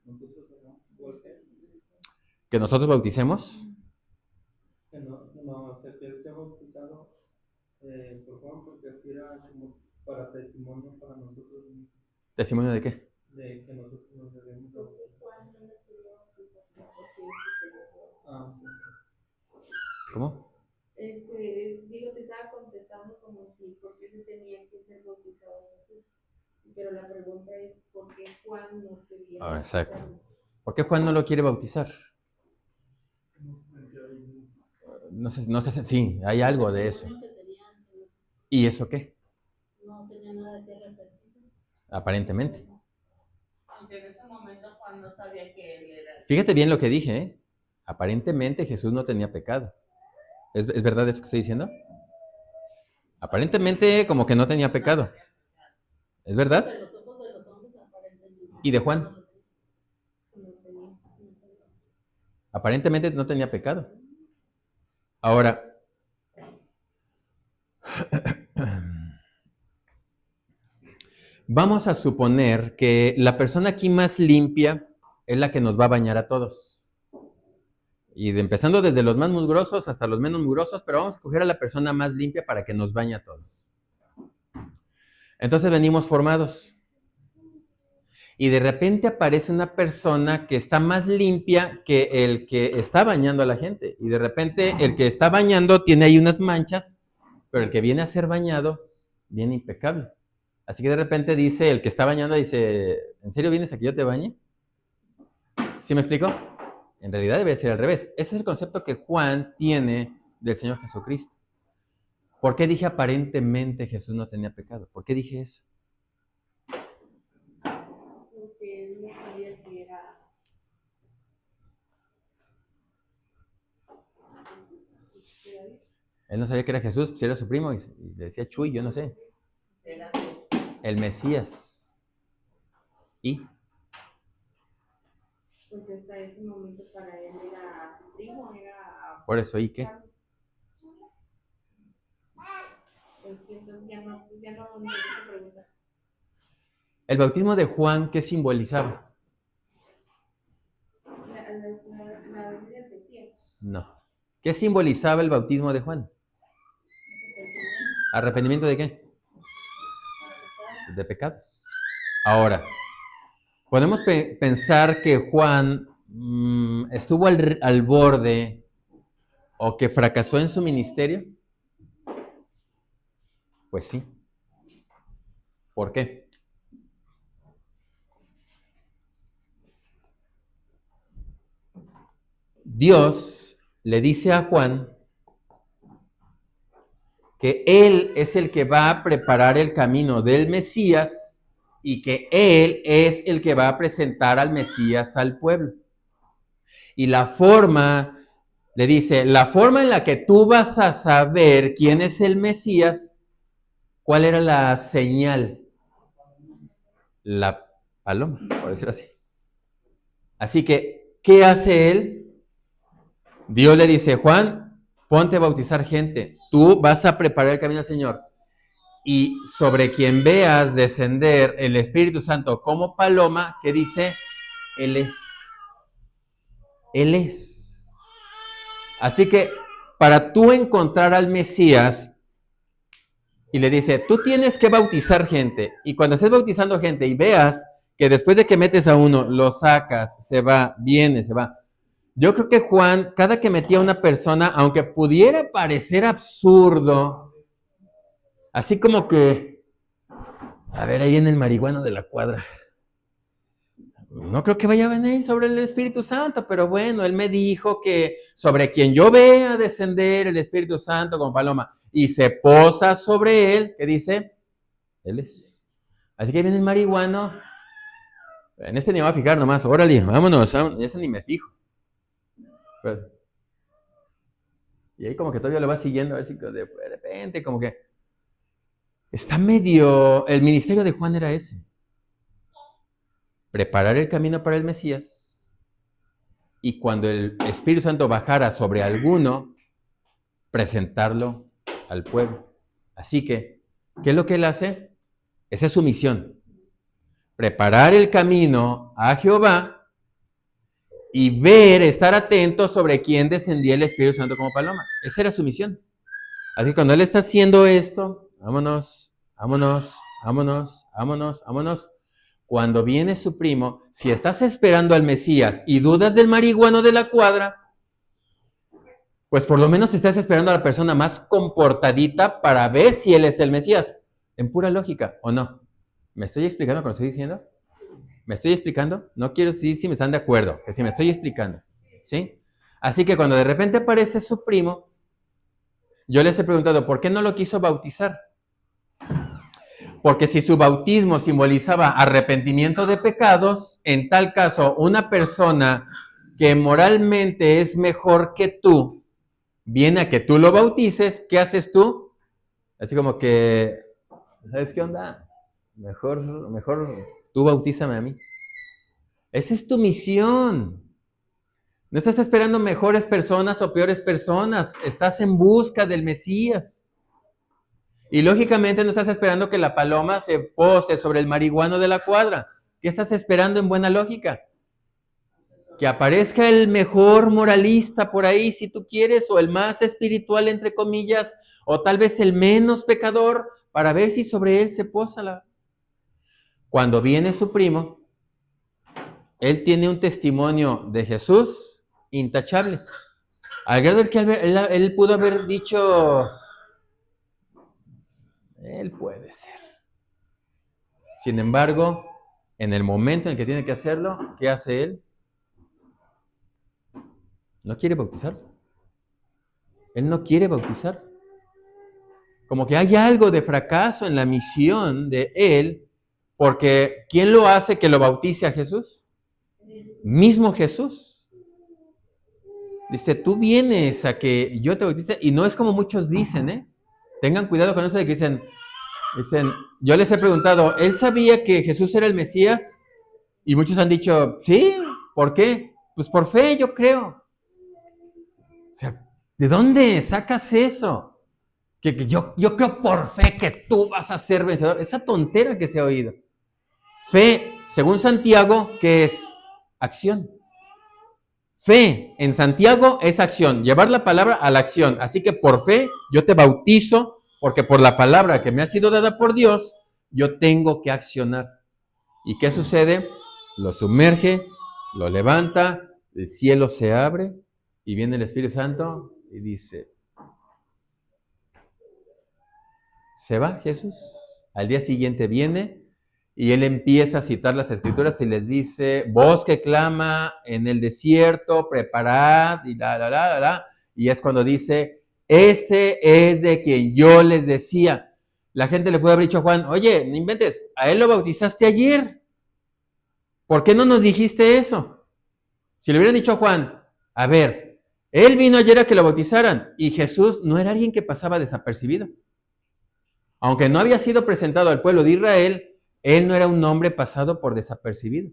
nosotros hagamos golpe, Que nosotros bauticemos. que no, que él sea bautizado por Juan, porque así era como para testimonio para nosotros mismos, ¿Testimonio de qué? de que nosotros nos debemos bautizar. Ah, ¿Cómo? Digo, te estaba contestando como si, ¿por qué se tenía que ser bautizado Jesús? Pero la pregunta es, ¿por qué Juan no quería bautizarlo? Exacto. ¿Por qué Juan no lo quiere bautizar? no se sentía digno. No sé, sí, hay algo de eso. ¿Y eso qué? No tenía nada que arrepentirse. Aparentemente. Aunque en ese momento Juan no sabía que él era. Fíjate bien lo que dije, ¿eh? Aparentemente Jesús no tenía pecado. ¿Es verdad eso que estoy diciendo? Aparentemente como que no tenía pecado. ¿Es verdad? De los ojos de los hombres aparentemente. ¿Y de Juan? Aparentemente no tenía pecado. Ahora, vamos a suponer que la persona aquí más limpia es la que nos va a bañar a todos. Y empezando desde los más mugrosos hasta los menos mugrosos, pero vamos a escoger a la persona más limpia para que nos bañe a todos. Entonces venimos formados. Y de repente aparece una persona que está más limpia que el que está bañando a la gente. Y de repente el que está bañando tiene ahí unas manchas, pero el que viene a ser bañado viene impecable. Así que de repente dice, el que está bañando dice, ¿en serio vienes a que yo te bañe? ¿Sí me explico? En realidad debe ser al revés. Ese es el concepto que Juan tiene del Señor Jesucristo. ¿Por qué dije aparentemente Jesús no tenía pecado? ¿Por qué dije eso? Porque él no sabía que era Jesús. Él no sabía que era Jesús, pues era su primo y le decía Chuy, yo no sé. Era El Mesías. ¿Y? pues hasta ese momento para él era su primo, era. Por eso, ¿y qué? Pues que entonces ya no necesito preguntar. El bautismo de Juan, ¿qué simbolizaba? La venida del Mesías. No. ¿Qué simbolizaba el bautismo de Juan? ¿Arrepentimiento de qué? De pecados. Ahora, podemos pensar que Juan estuvo al borde o que fracasó en su ministerio. Pues sí. ¿Por qué? Dios le dice a Juan que él es el que va a preparar el camino del Mesías y que él es el que va a presentar al Mesías al pueblo. Y la forma, le dice, la forma en la que tú vas a saber quién es el Mesías, ¿cuál era la señal? La paloma, por decirlo así. Así que, ¿qué hace él? Dios le dice, Juan, ponte a bautizar gente. Tú vas a preparar el camino al Señor. Y sobre quien veas descender el Espíritu Santo como paloma, ¿qué dice? Él es. Él es. Así que para tú encontrar al Mesías, y le dice, tú tienes que bautizar gente. Y cuando estés bautizando gente y veas que después de que metes a uno, lo sacas, se va, viene, se va. Yo creo que Juan, cada que metía a una persona, aunque pudiera parecer absurdo, así como que, a ver, ahí viene el marihuano de la cuadra. No creo que vaya a venir sobre el Espíritu Santo, pero bueno, él me dijo que sobre quien yo vea descender el Espíritu Santo como paloma y se posa sobre él, ¿qué dice? Él es. Así que viene el marihuano. En este ni me voy a fijar nomás, órale, vámonos, ese ni me fijo. Pues, y ahí como que todavía lo va siguiendo, a ver si de repente como que está medio, el ministerio de Juan era ese. Preparar el camino para el Mesías, y cuando el Espíritu Santo bajara sobre alguno, presentarlo al pueblo. Así que, ¿qué es lo que él hace? Esa es su misión. Preparar el camino a Jehová y ver, estar atento sobre quién descendía el Espíritu Santo como paloma. Esa era su misión. Así que cuando él está haciendo esto, vámonos, vámonos, vámonos, vámonos, vámonos. Cuando viene su primo, si estás esperando al Mesías y dudas del marihuano de la cuadra, pues por lo menos estás esperando a la persona más comportadita para ver si él es el Mesías. En pura lógica, ¿o no? ¿Me estoy explicando lo que estoy diciendo? ¿Me estoy explicando? No quiero decir si me están de acuerdo, que si me estoy explicando. ¿Sí? Así que cuando de repente aparece su primo, yo les he preguntado, ¿por qué no lo quiso bautizar? Porque si su bautismo simbolizaba arrepentimiento de pecados, en tal caso, una persona que moralmente es mejor que tú, viene a que tú lo bautices, ¿qué haces tú? Así como que, ¿sabes qué onda? Mejor tú bautízame a mí. Esa es tu misión. No estás esperando mejores personas o peores personas, estás en busca del Mesías. Y lógicamente no estás esperando que la paloma se pose sobre el marihuano de la cuadra. ¿Qué estás esperando en buena lógica? Que aparezca el mejor moralista por ahí, si tú quieres, o el más espiritual, entre comillas, o tal vez el menos pecador, para ver si sobre él se posa la... Cuando viene su primo, él tiene un testimonio de Jesús intachable. Al grado del que él pudo haber dicho... Él puede ser. Sin embargo, en el momento en el que tiene que hacerlo, ¿qué hace él? No quiere bautizar. Él no quiere bautizar. Como que hay algo de fracaso en la misión de él, porque ¿quién lo hace que lo bautice a Jesús? Mismo Jesús. Dice, tú vienes a que yo te bautice, y no es como muchos dicen, ¿eh? Tengan cuidado con eso de que dicen, yo les he preguntado, ¿él sabía que Jesús era el Mesías? Y muchos han dicho, sí, ¿por qué? Pues por fe, yo creo. O sea, ¿de dónde sacas eso? Que yo creo por fe que tú vas a ser vencedor. Esa tontera que se ha oído. Fe, según Santiago, ¿qué es? Acción. Fe en Santiago es acción, llevar la palabra a la acción. Así que por fe yo te bautizo, porque por la palabra que me ha sido dada por Dios, yo tengo que accionar. ¿Y qué sucede? Lo sumerge, lo levanta, el cielo se abre y viene el Espíritu Santo y dice, se va Jesús. Al día siguiente viene y él empieza a citar las Escrituras y les dice, voz que clama en el desierto, preparad, y y es cuando dice, este es de quien yo les decía. La gente le puede haber dicho a Juan, oye, no inventes, a él lo bautizaste ayer. ¿Por qué no nos dijiste eso? Si le hubieran dicho a Juan, a ver, él vino ayer a que lo bautizaran, y Jesús no era alguien que pasaba desapercibido. Aunque no había sido presentado al pueblo de Israel, él no era un hombre pasado por desapercibido.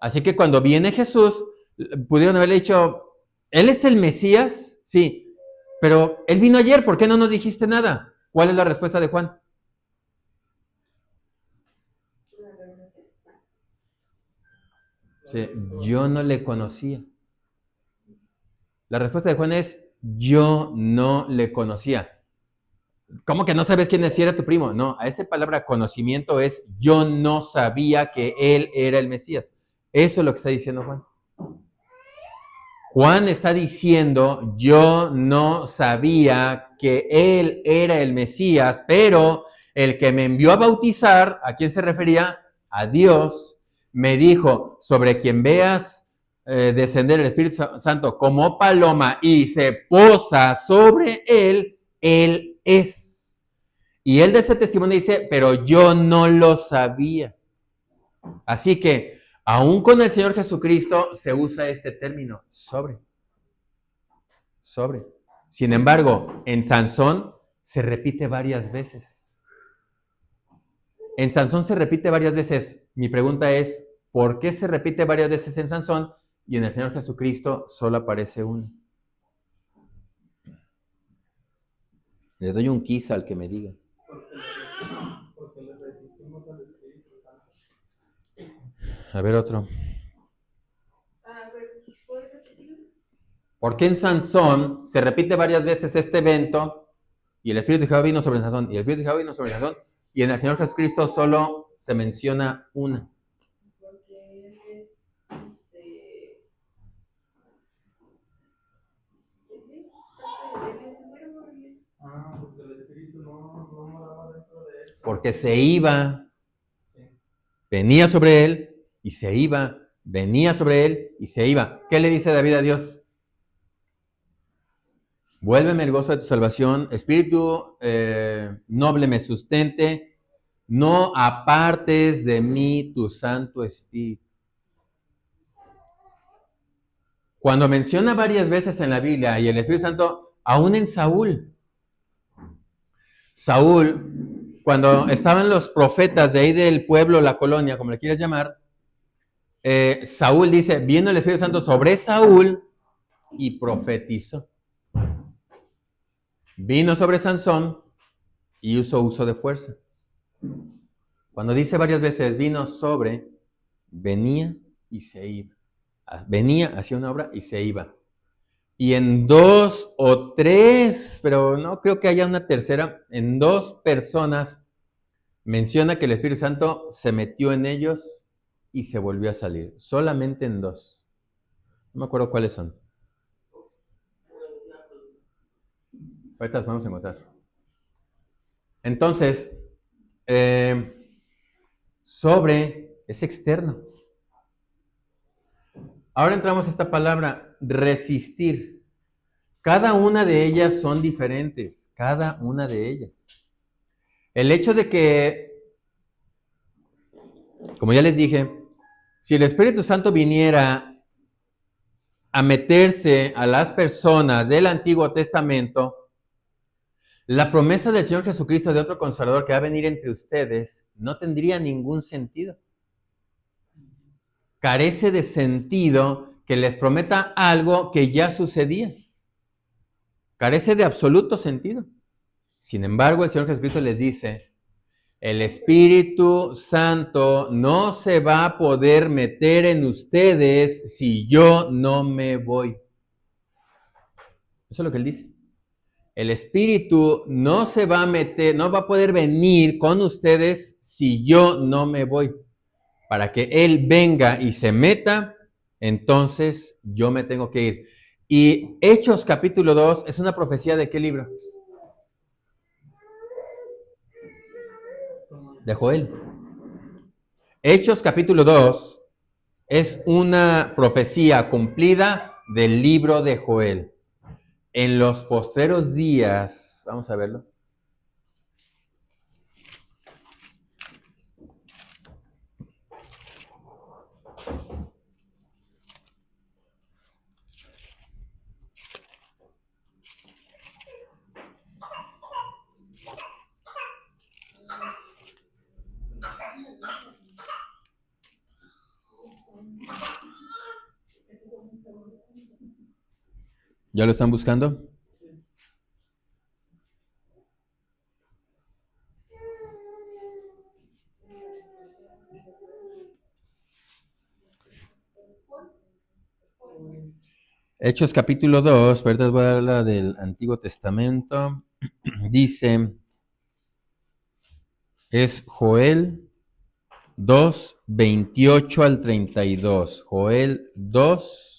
Así que cuando viene Jesús, pudieron haberle dicho, ¿Él es el Mesías? Sí, pero Él vino ayer, ¿por qué no nos dijiste nada? ¿Cuál es la respuesta de Juan? Sí, yo no le conocía. La respuesta de Juan es, yo no le conocía. ¿Cómo que no sabes quién es? Si era tu primo. No, a esa palabra conocimiento es, yo no sabía que Él era el Mesías. Eso es lo que está diciendo Juan. Juan está diciendo, yo no sabía que Él era el Mesías, pero el que me envió a bautizar, ¿a quién se refería? A Dios. Me dijo, sobre quien veas descender el Espíritu Santo como paloma y se posa sobre él, Él es. Y él de ese testimonio dice, pero yo no lo sabía. Así que, aún con el Señor Jesucristo se usa este término, sobre. Sobre. Sin embargo, en Sansón se repite varias veces. En Sansón se repite varias veces. Mi pregunta es, ¿por qué se repite varias veces en Sansón y en el Señor Jesucristo solo aparece uno? Le doy un quiz al que me diga. Porque le resistimos al Espíritu Santo. A ver otro. A ver, ¿puedes repetirlo? ¿Por qué en Sansón se repite varias veces este evento y el Espíritu de Jehová vino sobre Sansón y el Espíritu de Jehová vino sobre Sansón y en el Señor Jesucristo solo se menciona una? Porque él es, Porque el Espíritu no moraba dentro de él. Porque se iba, venía sobre él y se iba, venía sobre él y se iba. ¿Qué le dice David a Dios? Vuélveme el gozo de tu salvación, espíritu noble me sustente, no apartes de mí tu Santo Espíritu. Cuando menciona varias veces en la Biblia y el Espíritu Santo, aún en Saúl, cuando estaban los profetas de ahí del pueblo, la colonia, como le quieras llamar, Saúl dice, vino el Espíritu Santo sobre Saúl y profetizó. Vino sobre Sansón y hizo uso de fuerza. Cuando dice varias veces vino sobre, venía y se iba. Venía, hacía una obra y se iba. Y en 2 o 3, pero no creo que haya una tercera, en 2 personas menciona que el Espíritu Santo se metió en ellos y se volvió a salir. Solamente en 2. No me acuerdo cuáles son. Ahorita las vamos a encontrar. Entonces, sobre es externo. Ahora entramos a esta palabra, resistir. Cada una de ellas son diferentes, cada una de ellas. El hecho de que, como ya les dije, si el Espíritu Santo viniera a meterse a las personas del Antiguo Testamento, la promesa del Señor Jesucristo de otro Consolador que va a venir entre ustedes no tendría ningún sentido. Carece de sentido que les prometa algo que ya sucedía. Carece de absoluto sentido. Sin embargo, el Señor Jesucristo les dice, el Espíritu Santo no se va a poder meter en ustedes si yo no me voy. Eso es lo que Él dice. El Espíritu no se va a meter, no va a poder venir con ustedes si yo no me voy. Para que Él venga y se meta, entonces yo me tengo que ir. Y Hechos capítulo 2 es una profecía ¿de qué libro? De Joel. Hechos capítulo 2 es una profecía cumplida del libro de Joel. En los postreros días, vamos a verlo. ¿Ya lo están buscando? Hechos capítulo 2, ahorita les voy a dar la del Antiguo Testamento. Dice, es Joel 2, 28 al 32. Joel 2,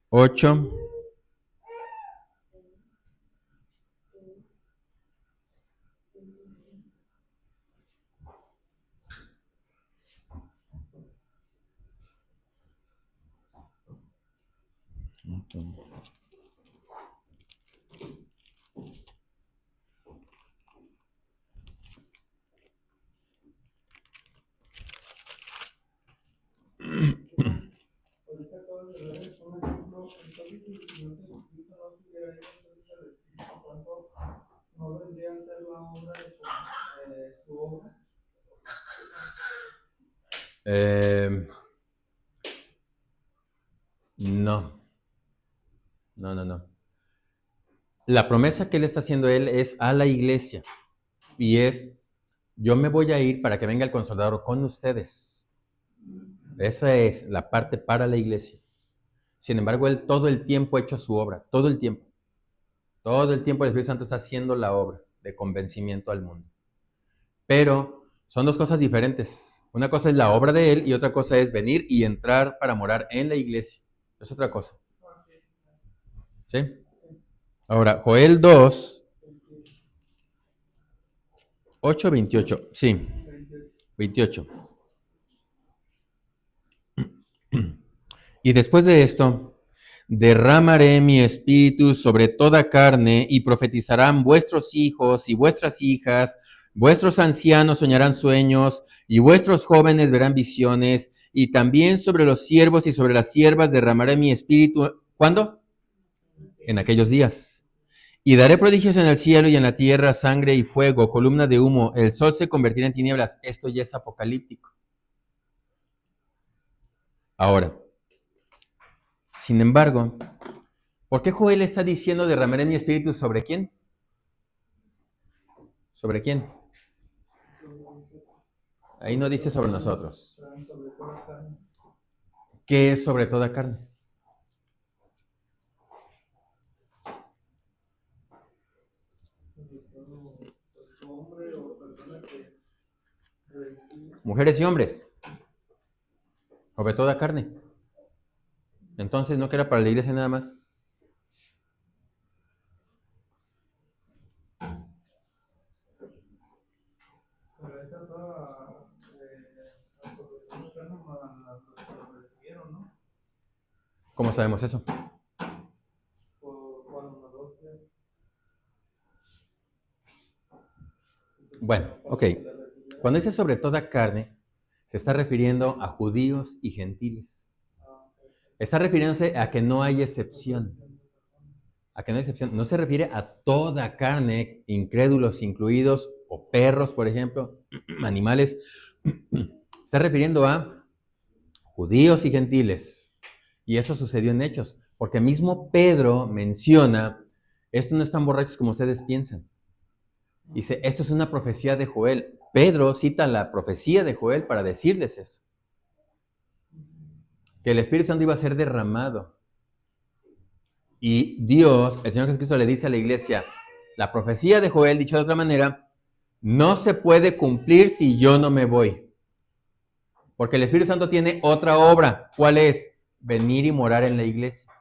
8. Ahorita acabas de ver un ejemplo, entonces si no se Jesucristo no estuviera ahí, entonces el Espíritu Santo no vendría a ser la obra de su obra. No, no. La promesa que él está haciendo él es a la iglesia y es, yo me voy a ir para que venga el Consolador con ustedes. Esa es la parte para la iglesia. Sin embargo, él todo el tiempo ha hecho su obra, todo el tiempo. Todo el tiempo el Espíritu Santo está haciendo la obra de convencimiento al mundo. Pero son dos cosas diferentes. Una cosa es la obra de él y otra cosa es venir y entrar para morar en la iglesia. Es otra cosa. ¿Sí? Ahora, Joel 2, 8, 28. Sí, 28. Y después de esto, derramaré mi espíritu sobre toda carne y profetizarán vuestros hijos y vuestras hijas, vuestros ancianos soñarán sueños y vuestros jóvenes verán visiones y también sobre los siervos y sobre las siervas derramaré mi espíritu. ¿Cuándo? En aquellos días. Y daré prodigios en el cielo y en la tierra, sangre y fuego, columna de humo, el sol se convertirá en tinieblas. Esto ya es apocalíptico. Ahora, sin embargo, ¿por qué Joel está diciendo derramaré mi espíritu sobre quién? ¿Sobre quién? Ahí no dice sobre nosotros. ¿Qué es sobre toda carne? Mujeres y hombres. Sobre toda carne. Entonces, ¿no que era para la iglesia nada más? Pero esa toda ¿no? ¿Cómo sabemos eso? Por Juan 1:12. Bueno, ok. Cuando dice sobre toda carne, se está refiriendo a judíos y gentiles. Está refiriéndose a que no hay excepción. A que no hay excepción. No se refiere a toda carne, incrédulos incluidos, o perros, por ejemplo, animales. Está refiriendo a judíos y gentiles. Y eso sucedió en Hechos. Porque mismo Pedro menciona, estos no están borrachos como ustedes piensan. Dice, esto es una profecía de Joel. Pedro cita la profecía de Joel para decirles eso. Que el Espíritu Santo iba a ser derramado. Y Dios, el Señor Jesucristo le dice a la iglesia, la profecía de Joel, dicho de otra manera, no se puede cumplir si yo no me voy. Porque el Espíritu Santo tiene otra obra. ¿Cuál es? Venir y morar en la iglesia.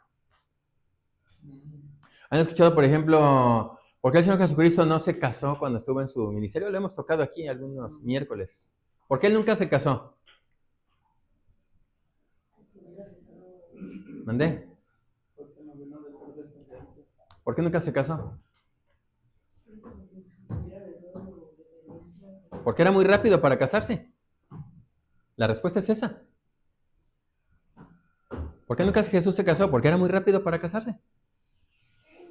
¿Han escuchado, por ejemplo, por qué el Señor Jesucristo no se casó cuando estuvo en su ministerio? Lo hemos tocado aquí algunos miércoles. ¿Por qué él nunca se casó? ¿Mandé? ¿Por qué nunca se casó? Porque era muy rápido para casarse. La respuesta es esa. ¿Por qué nunca Jesús se casó? Porque era muy rápido para casarse.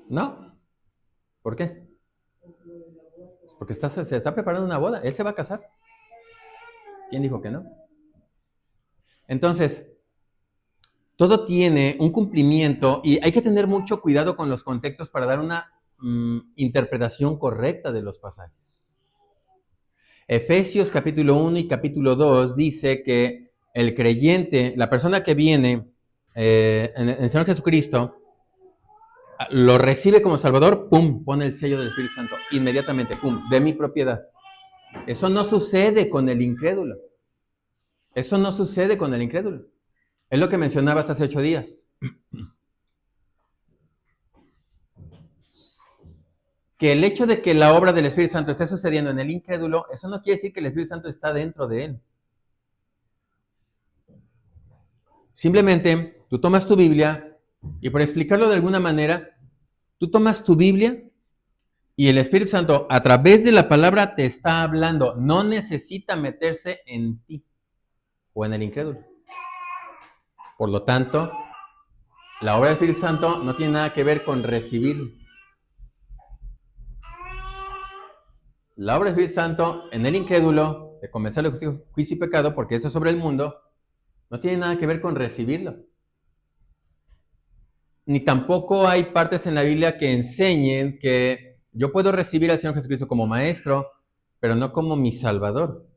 ¿No? ¿Por qué? Porque se está preparando una boda. Él se va a casar. ¿Quién dijo que no? Entonces, todo tiene un cumplimiento y hay que tener mucho cuidado con los contextos para dar una interpretación correcta de los pasajes. Efesios capítulo 1 y capítulo 2 dice que el creyente, la persona que viene en el Señor Jesucristo, lo recibe como Salvador, ¡pum!, pone el sello del Espíritu Santo, inmediatamente, ¡pum!, de mi propiedad. Eso no sucede con el incrédulo. Eso no sucede con el incrédulo. Es lo que mencionabas hace 8 días. Que el hecho de que la obra del Espíritu Santo esté sucediendo en el incrédulo, eso no quiere decir que el Espíritu Santo está dentro de él. Simplemente, tú tomas tu Biblia y, por explicarlo de alguna manera, tú tomas tu Biblia y el Espíritu Santo a través de la palabra te está hablando. No necesita meterse en ti o en el incrédulo. Por lo tanto, la obra del Espíritu Santo no tiene nada que ver con recibirlo. La obra del Espíritu Santo en el incrédulo, de convencerlo de juicio y pecado, porque eso es sobre el mundo, no tiene nada que ver con recibirlo. Ni tampoco hay partes en la Biblia que enseñen que yo puedo recibir al Señor Jesucristo como maestro, pero no como mi Salvador.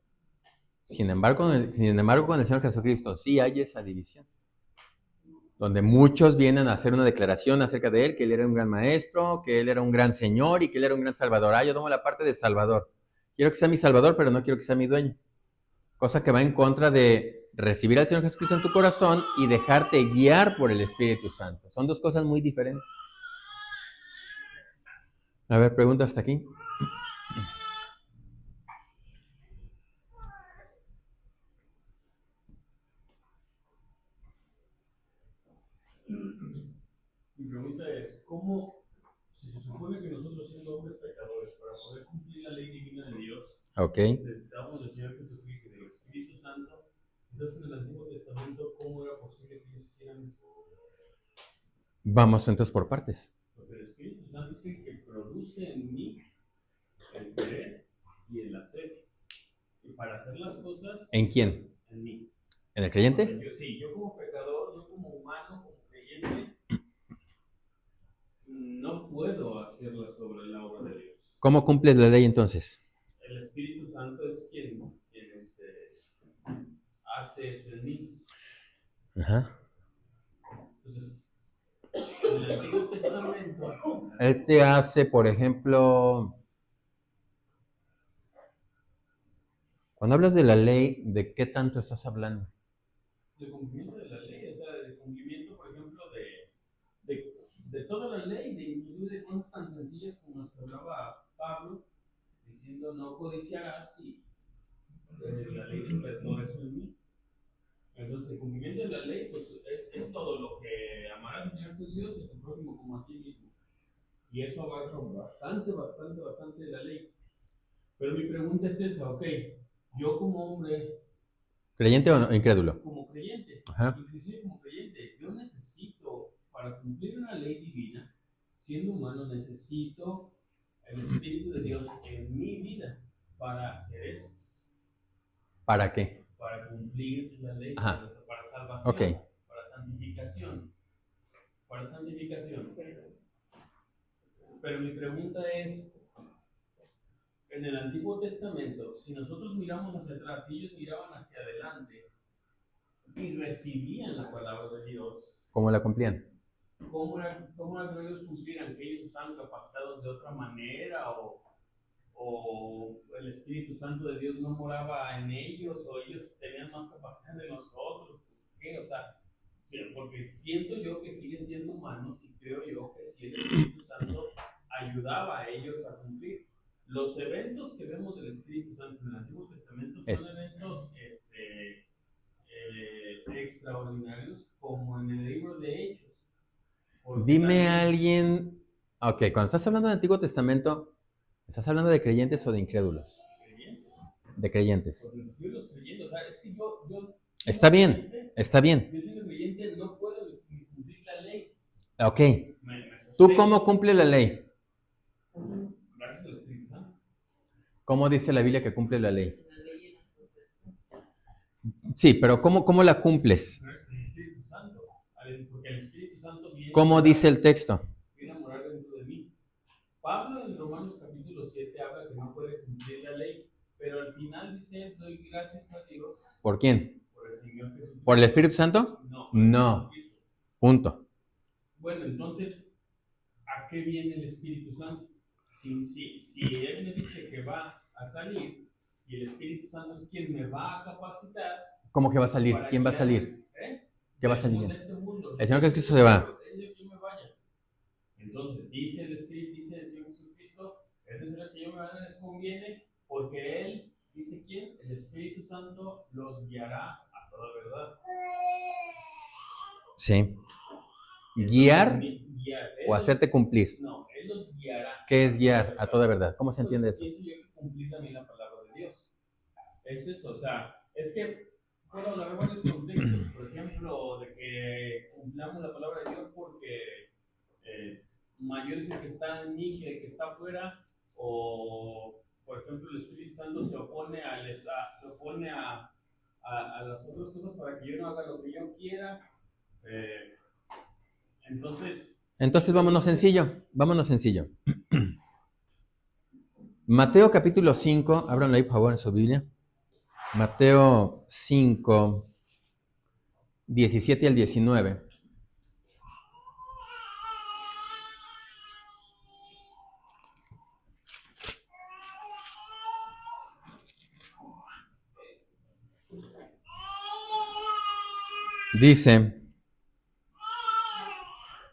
Sin embargo, con el Señor Jesucristo sí hay esa división, donde muchos vienen a hacer una declaración acerca de Él, que Él era un gran maestro, que Él era un gran Señor y que Él era un gran Salvador. Yo tomo la parte de Salvador. Quiero que sea mi Salvador, pero no quiero que sea mi dueño. Cosa que va en contra de recibir al Señor Jesucristo en tu corazón y dejarte guiar por el Espíritu Santo. Son dos cosas muy diferentes. A ver, pregunta hasta aquí. Mi pregunta es, ¿cómo, si se supone que nosotros siendo hombres pecadores, para poder cumplir la ley divina de Dios, necesitamos del Señor Jesucristo y del Espíritu Santo, entonces en el Antiguo Testamento, ¿cómo era posible que ellos hicieran eso? Vamos entonces por partes. Porque el Espíritu Santo es el que produce en mí el querer y el hacer. Y para hacer las cosas... ¿En quién? En mí. ¿En el creyente? O sea, yo como pecador, yo como humano, como creyente, no puedo hacerla sobre la obra de Dios. ¿Cómo cumples la ley entonces? El Espíritu Santo es quien hace eso en mí. Ajá. Entonces, en el Antiguo Testamento... Él te hace, por ejemplo... Cuando hablas de la ley, ¿de qué tanto estás hablando? De cumplimiento de la ley, o sea, de cumplimiento, por ejemplo, de toda la ley, inclusive de cosas tan sencillas como las que hablaba Pablo, diciendo no codiciarás y la ley despertó eso en mí. Entonces, el cumplimiento de la ley, pues es todo lo que amarás al Señor tu Dios y a tu prójimo como a ti mismo. Y eso abarca bastante de la ley. Pero mi pregunta es esa, ok, yo como hombre... ¿Creyente o no? Incrédulo. Como creyente, Ajá. inclusive como creyente, yo necesito, para cumplir una ley divina, siendo humano, necesito el Espíritu de Dios en mi vida para hacer eso. ¿Para qué? Para cumplir la ley, Ajá. para salvación, Okay. para santificación. Para santificación. Pero mi pregunta es, en el Antiguo Testamento, si nosotros miramos hacia atrás y ellos miraban hacia adelante y recibían la palabra de Dios, ¿Cómo la cumplían? ¿cómo era que ellos cumplieran? ¿Que ellos estaban capacitados de otra manera o el Espíritu Santo de Dios no moraba en ellos o ellos tenían más capacidad de nosotros? ¿Qué? O sea, sí, porque pienso yo que siguen siendo humanos y creo yo que sí el Espíritu Santo ayudaba a ellos a cumplir. Los eventos que vemos del Espíritu Santo en el Antiguo Testamento son eventos extraordinarios, como en el libro de Hechos. Dime a alguien... Ok, cuando estás hablando del Antiguo Testamento, ¿estás hablando de creyentes o de incrédulos? Creyentes. De creyentes. Porque inclusive los creyentes, o sea, es que yo Está bien, está bien. Yo siendo creyente no puedo cumplir la ley. Ok. Me ¿Tú cómo cumples la ley? Gracias al Espíritu Santo. ¿Cómo dice la Biblia que cumple la ley? Sí, pero ¿cómo la cumples? No es el Espíritu Santo. Porque el Espíritu Santo viene. ¿Cómo dice el texto? Viene a morar dentro de mí. Pablo en Romanos capítulo 7 habla que no puede cumplir la ley, pero al final dice, doy gracias a Dios. ¿Por quién? Por el Señor Jesucristo. ¿Por el Espíritu Santo? No. No. Punto. Bueno, entonces, ¿a qué viene el Espíritu Santo? Si Él me dice que va a salir y el Espíritu Santo es quien me va a capacitar. ¿Cómo que va a salir? ¿Quién va a salir? ¿Qué va a salir? Este mundo, el Señor Jesucristo se va. Yo me vaya. Entonces, dice el Espíritu, dice el Señor Jesucristo, es necesario que yo me vaya, les conviene, porque Él, dice quién, el Espíritu Santo los guiará a toda verdad. Sí. ¿Guiar o Él hacerte cumplir? No, Él los guiará. ¿Qué es guiar a toda verdad? ¿Cómo se entiende eso? Pienso yo que cumplir también la palabra de Dios. Es eso, o sea, es que puedo hablar de varios contextos, por ejemplo, de que cumplamos la palabra de Dios porque mayor es el que está en mí que el que está afuera, o por ejemplo el Espíritu Santo se opone a las otras cosas para que yo no haga lo que yo quiera. Entonces vámonos sencillo. Mateo capítulo 5, ábranlo ahí por favor en su Biblia. Mateo 5, 17 al 19. Dice,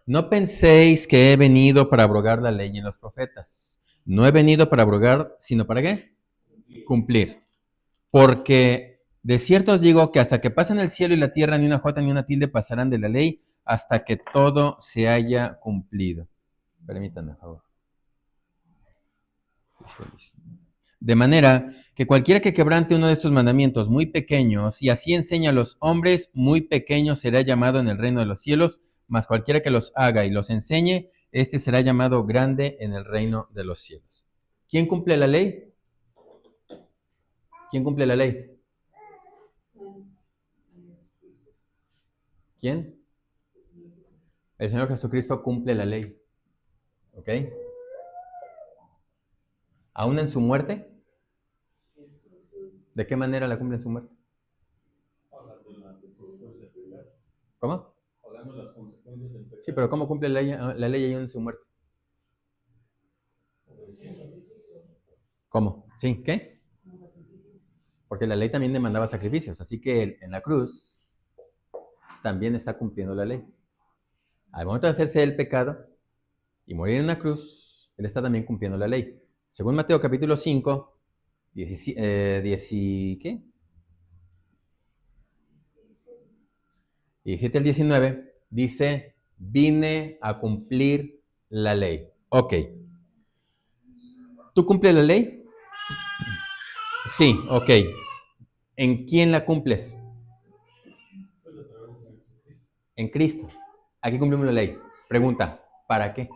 no penséis que he venido para abrogar la ley y los profetas. No he venido para abrogar, sino ¿para qué? Cumplir. Porque de cierto os digo que hasta que pasen el cielo y la tierra, ni una jota ni una tilde pasarán de la ley hasta que todo se haya cumplido. Permítanme, por favor. De manera que cualquiera que quebrante uno de estos mandamientos muy pequeños y así enseña a los hombres, muy pequeño será llamado en el reino de los cielos, mas cualquiera que los haga y los enseñe, este será llamado grande en el reino de los cielos. ¿Quién cumple la ley? ¿Quién cumple la ley? ¿Quién? El Señor Jesucristo cumple la ley. ¿Ok? ¿Aún en su muerte? ¿De qué manera la cumple en su muerte? ¿Cómo? Sí, pero ¿cómo cumple la ley aún en su muerte? ¿Cómo? ¿Sí? ¿Qué? Porque la ley también demandaba sacrificios, así que él, en la cruz también está cumpliendo la ley. Al momento de hacerse el pecado y morir en una cruz, él está también cumpliendo la ley. Según Mateo capítulo 5, ¿qué? 17 al 19, dice, vine a cumplir la ley. Ok. ¿Tú cumples la ley? Sí, ok. ¿En quién la cumples? En Cristo. Aquí cumplimos la ley. Pregunta, ¿para qué?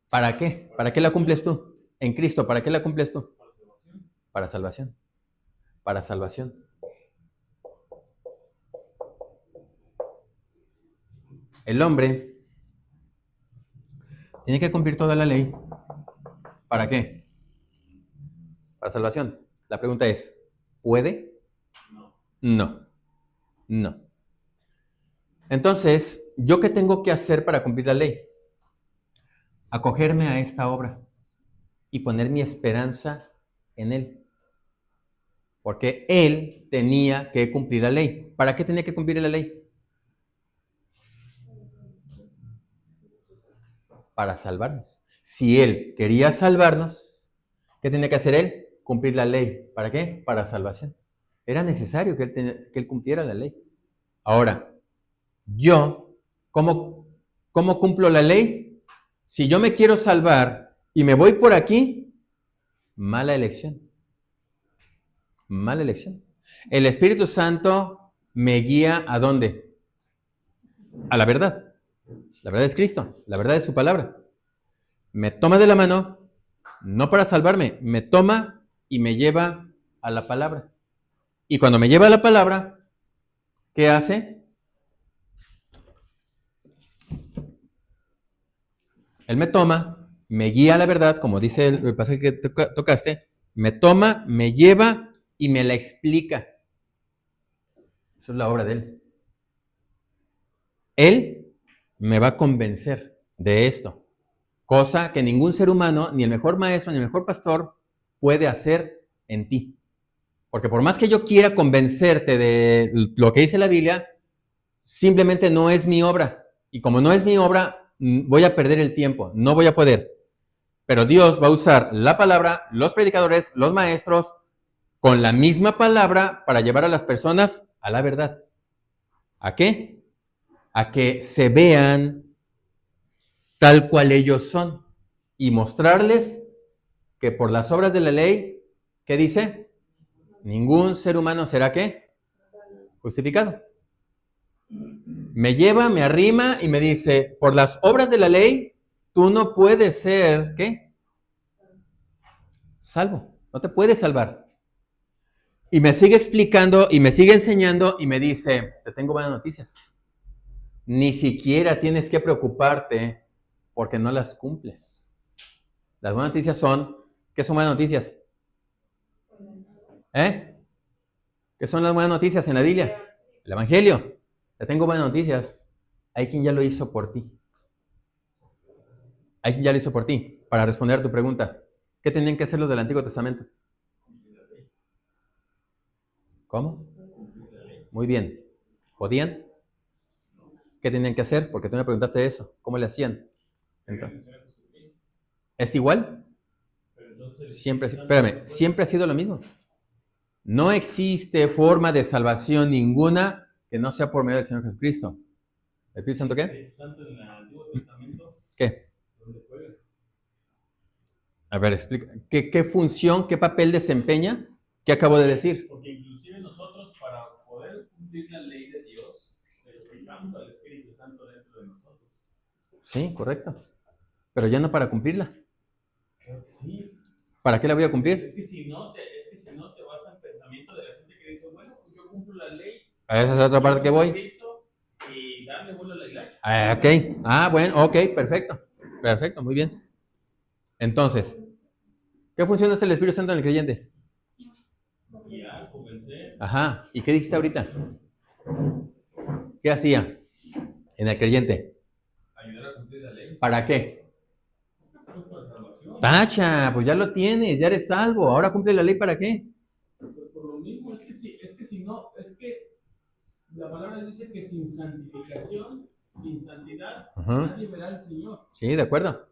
¿Para qué? ¿Para qué la cumples tú? En Cristo, ¿para qué la cumples tú? Para salvación. Para salvación. El hombre tiene que cumplir toda la ley. ¿Para qué? Para salvación. La pregunta es, ¿puede? No. No. Entonces, ¿yo qué tengo que hacer para cumplir la ley? Acogerme a esta obra y poner mi esperanza en Él. Porque Él tenía que cumplir la ley. ¿Para qué tenía que cumplir la ley? Para salvarnos. Si Él quería salvarnos, ¿qué tenía que hacer Él? Cumplir la ley. ¿Para qué? Para salvación. Era necesario que Él cumpliera la ley. Ahora, yo, ¿cómo cumplo la ley? Si yo me quiero salvar y me voy por aquí, mala elección. Mala elección. El Espíritu Santo me guía ¿a dónde? A la verdad. La verdad es Cristo. La verdad es su palabra. Me toma de la mano, no para salvarme, me toma y me lleva a la palabra. Y cuando me lleva a la palabra, ¿qué hace? Él me toma, me guía a la verdad, como dice el pasaje que tocaste, me toma, me lleva y me la explica. Eso es la obra de Él. Él me va a convencer de esto, cosa que ningún ser humano, ni el mejor maestro, ni el mejor pastor, puede hacer en ti. Porque por más que yo quiera convencerte de lo que dice la Biblia, simplemente no es mi obra. Y como no es mi obra, voy a perder el tiempo, no voy a poder. Pero Dios va a usar la palabra, los predicadores, los maestros, con la misma palabra para llevar a las personas a la verdad. ¿A qué? A que se vean tal cual ellos son y mostrarles que por las obras de la ley, ¿qué dice? Ningún ser humano será ¿qué? Justificado. Me lleva, me arrima y me dice, por las obras de la ley, tú no puedes ser, ¿qué? Salvo. No te puedes salvar. Y me sigue explicando y me sigue enseñando y me dice, te tengo buenas noticias. Ni siquiera tienes que preocuparte porque no las cumples. Las buenas noticias son, ¿qué son buenas noticias? ¿Qué son las buenas noticias en la Biblia? El Evangelio. Te tengo buenas noticias. Hay quien ya lo hizo por ti. Hay quien ya lo hizo por ti. Para responder a tu pregunta, ¿qué tenían que hacer los del Antiguo Testamento? ¿Cómo? Muy bien. ¿Podían? ¿Qué tenían que hacer? Porque tú me preguntaste eso. ¿Cómo le hacían? Entonces, ¿es igual? Siempre ha sido lo mismo. No existe forma de salvación ninguna que no sea por medio del Señor Jesucristo. ¿El Espíritu Santo qué? ¿El Espíritu Santo en el Antiguo Testamento? ¿Qué? ¿Dónde juega? A ver, explica. ¿Qué función, qué papel desempeña? ¿Qué acabo de decir? Porque inclusive nosotros, para poder cumplir la ley de Dios, necesitamos al Espíritu Santo dentro de nosotros. Sí, correcto. Pero ya no para cumplirla. Creo que sí. ¿Para qué la voy a cumplir? Es que si no te vas al pensamiento de la gente que dice, bueno, pues yo cumplo la ley. A esa es otra parte que voy. Y darle vuelo a la iglesia. Ok. Bueno, ok, perfecto. Perfecto, muy bien. Entonces, ¿qué función hace el Espíritu Santo en el creyente? Guiar, convencer. Ajá. ¿Y qué dijiste ahorita? ¿Qué hacía en el creyente? Ayudar a cumplir la ley. ¿Para qué? Pues para salvación. Tacha, pues ya lo tienes, ya eres salvo. Ahora cumple la ley ¿para qué? Pues por lo mismo, es que si no, es que la palabra dice que sin santificación, sin santidad, nadie verá al Señor. Sí, de acuerdo.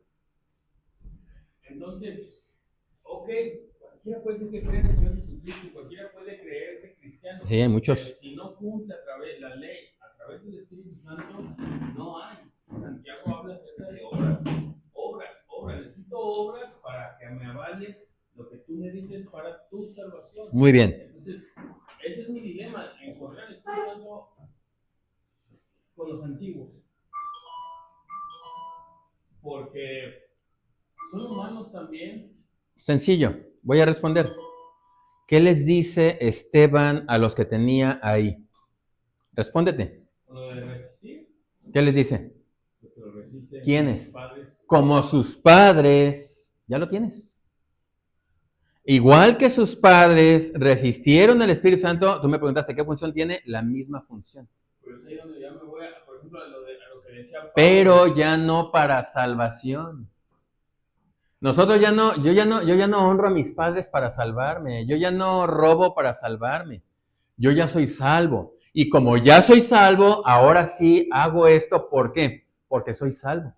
Entonces, ok, cualquiera puede decir que cree en el Señor Jesucristo, cualquiera puede creerse cristiano. Sí, hay muchos. Pero si no cumple a través la ley, a través del Espíritu Santo, no hay. Santiago habla acerca de obras. Necesito obras para que me avales lo que tú me dices para tu salvación. Muy bien. Entonces, ese es mi dilema, encontrar el Espíritu Santo con los antiguos. Porque son humanos también. Sencillo, voy a responder. ¿Qué les dice Esteban a los que tenía ahí? Respóndete. Lo de resistir. ¿Qué les dice? Los que lo resisten. ¿Quiénes? Padres. Como sus padres. Ya lo tienes. Igual que sus padres resistieron al Espíritu Santo, tú me preguntaste qué función tiene, la misma función. Pues ahí donde ya me voy a, por ejemplo, a lo que decía Pablo. Pero ya no para salvación. Nosotros yo ya no honro a mis padres para salvarme. Yo ya no robo para salvarme. Yo ya soy salvo. Y como ya soy salvo, ahora sí hago esto. ¿Por qué? Porque soy salvo.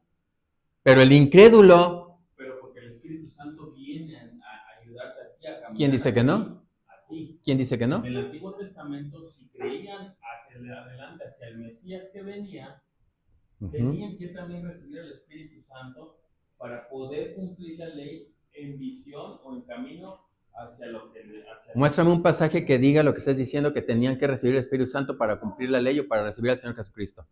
Pero el incrédulo... Pero porque el Espíritu Santo viene a ayudarte a ti a caminar. ¿Quién dice que no? A ti. ¿Quién dice que no? En el Antiguo Testamento, si creían hacia adelante, hacia el Mesías que venía, tenían que también recibir el Espíritu Santo para poder cumplir la ley en visión o en camino hacia lo que... Muéstrame un pasaje que diga lo que estás diciendo, que tenían que recibir el Espíritu Santo para cumplir la ley o para recibir al Señor Jesucristo.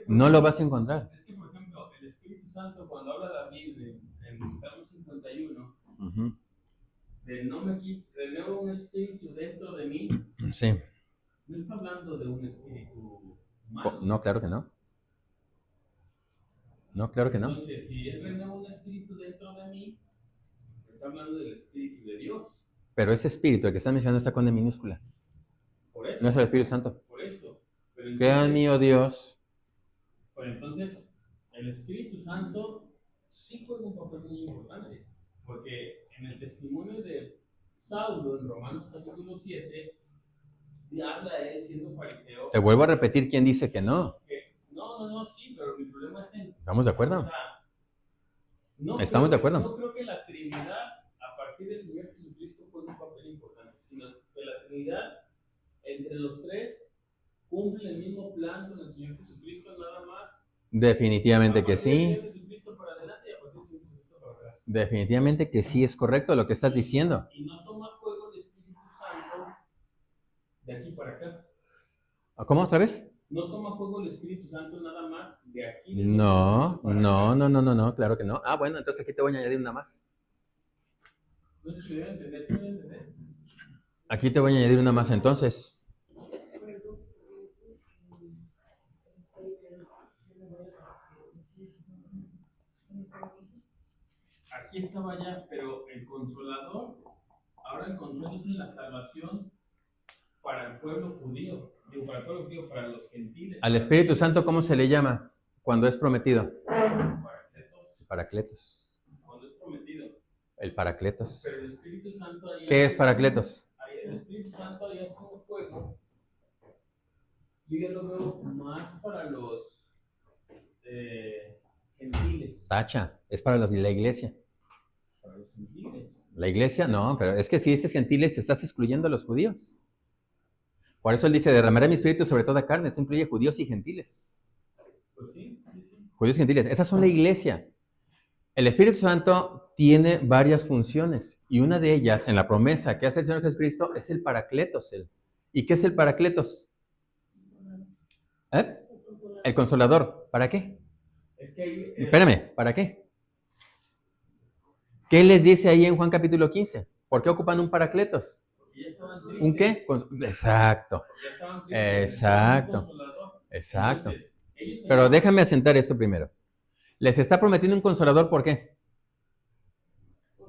No lo vas a encontrar. Es que, por ejemplo, el Espíritu Santo, cuando habla David en Salmo 51, de no me renuevo un espíritu dentro de mí, Sí. no está hablando de un espíritu humano. No, claro que no. No, claro que no. Entonces, si él renueva un espíritu dentro de mí, está hablando del espíritu de Dios. Pero ese espíritu, el que están mencionando, está con E minúscula. Por eso. No es el Espíritu Santo. Por eso. Pero Crea en mí, oh Dios. Pero entonces, el Espíritu Santo sí juega un papel muy importante. Porque en el testimonio de Saulo, en Romanos capítulo 7, habla de él siendo fariseo. Te vuelvo a repetir quién dice que no. No, sí, pero mi problema es en... ¿Estamos de acuerdo? O sea, no Estamos de acuerdo. No creo que la Trinidad, a partir del Señor Jesucristo, juegue un papel importante, sino que la Trinidad, entre los tres, cumple el mismo plan con el Señor Jesucristo, nada más. Definitivamente que sí. Jesucristo para adelante y a partir del Jesucristo para atrás. Definitivamente que sí, es correcto lo que estás diciendo. Y no toma juego el Espíritu Santo de aquí para acá. ¿Cómo otra vez? No toma juego el Espíritu Santo nada más de aquí. No, claro que no. Ah, bueno, entonces aquí te voy a añadir una más. No sé si me voy a entender. Aquí te voy a añadir una más entonces. Aquí estaba ya, pero el Consolador, ahora el Consuelo es en la salvación para el pueblo judío, para el pueblo judío, para los gentiles. Al Espíritu Santo, ¿cómo se le llama cuando es prometido? Paracletos. Cuando es prometido. El Paracletos. Pero el Espíritu Santo ahí... ¿Qué es Paracletos? El Espíritu Santo ahí hace un juego. Yo ya lo veo más para los gentiles. Tacha, es para los de la iglesia. Para los gentiles. La iglesia, no, pero es que si dices gentiles, estás excluyendo a los judíos. Por eso él dice, derramaré mi espíritu sobre toda carne. Eso incluye judíos y gentiles. Pues sí. Judíos y gentiles, esas son la iglesia. El Espíritu Santo tiene varias funciones y una de ellas, en la promesa que hace el Señor Jesucristo, es el Paracletos. ¿Y qué es el Paracletos? El Consolador. ¿Para qué? Es que ahí, Espérame, ¿para qué? ¿Qué les dice ahí en Juan capítulo 15? ¿Por qué ocupan un Paracletos? ¿Un qué? Exacto. Exacto. Exacto. Pero déjame asentar esto primero. Les está prometiendo un consolador, ¿por qué?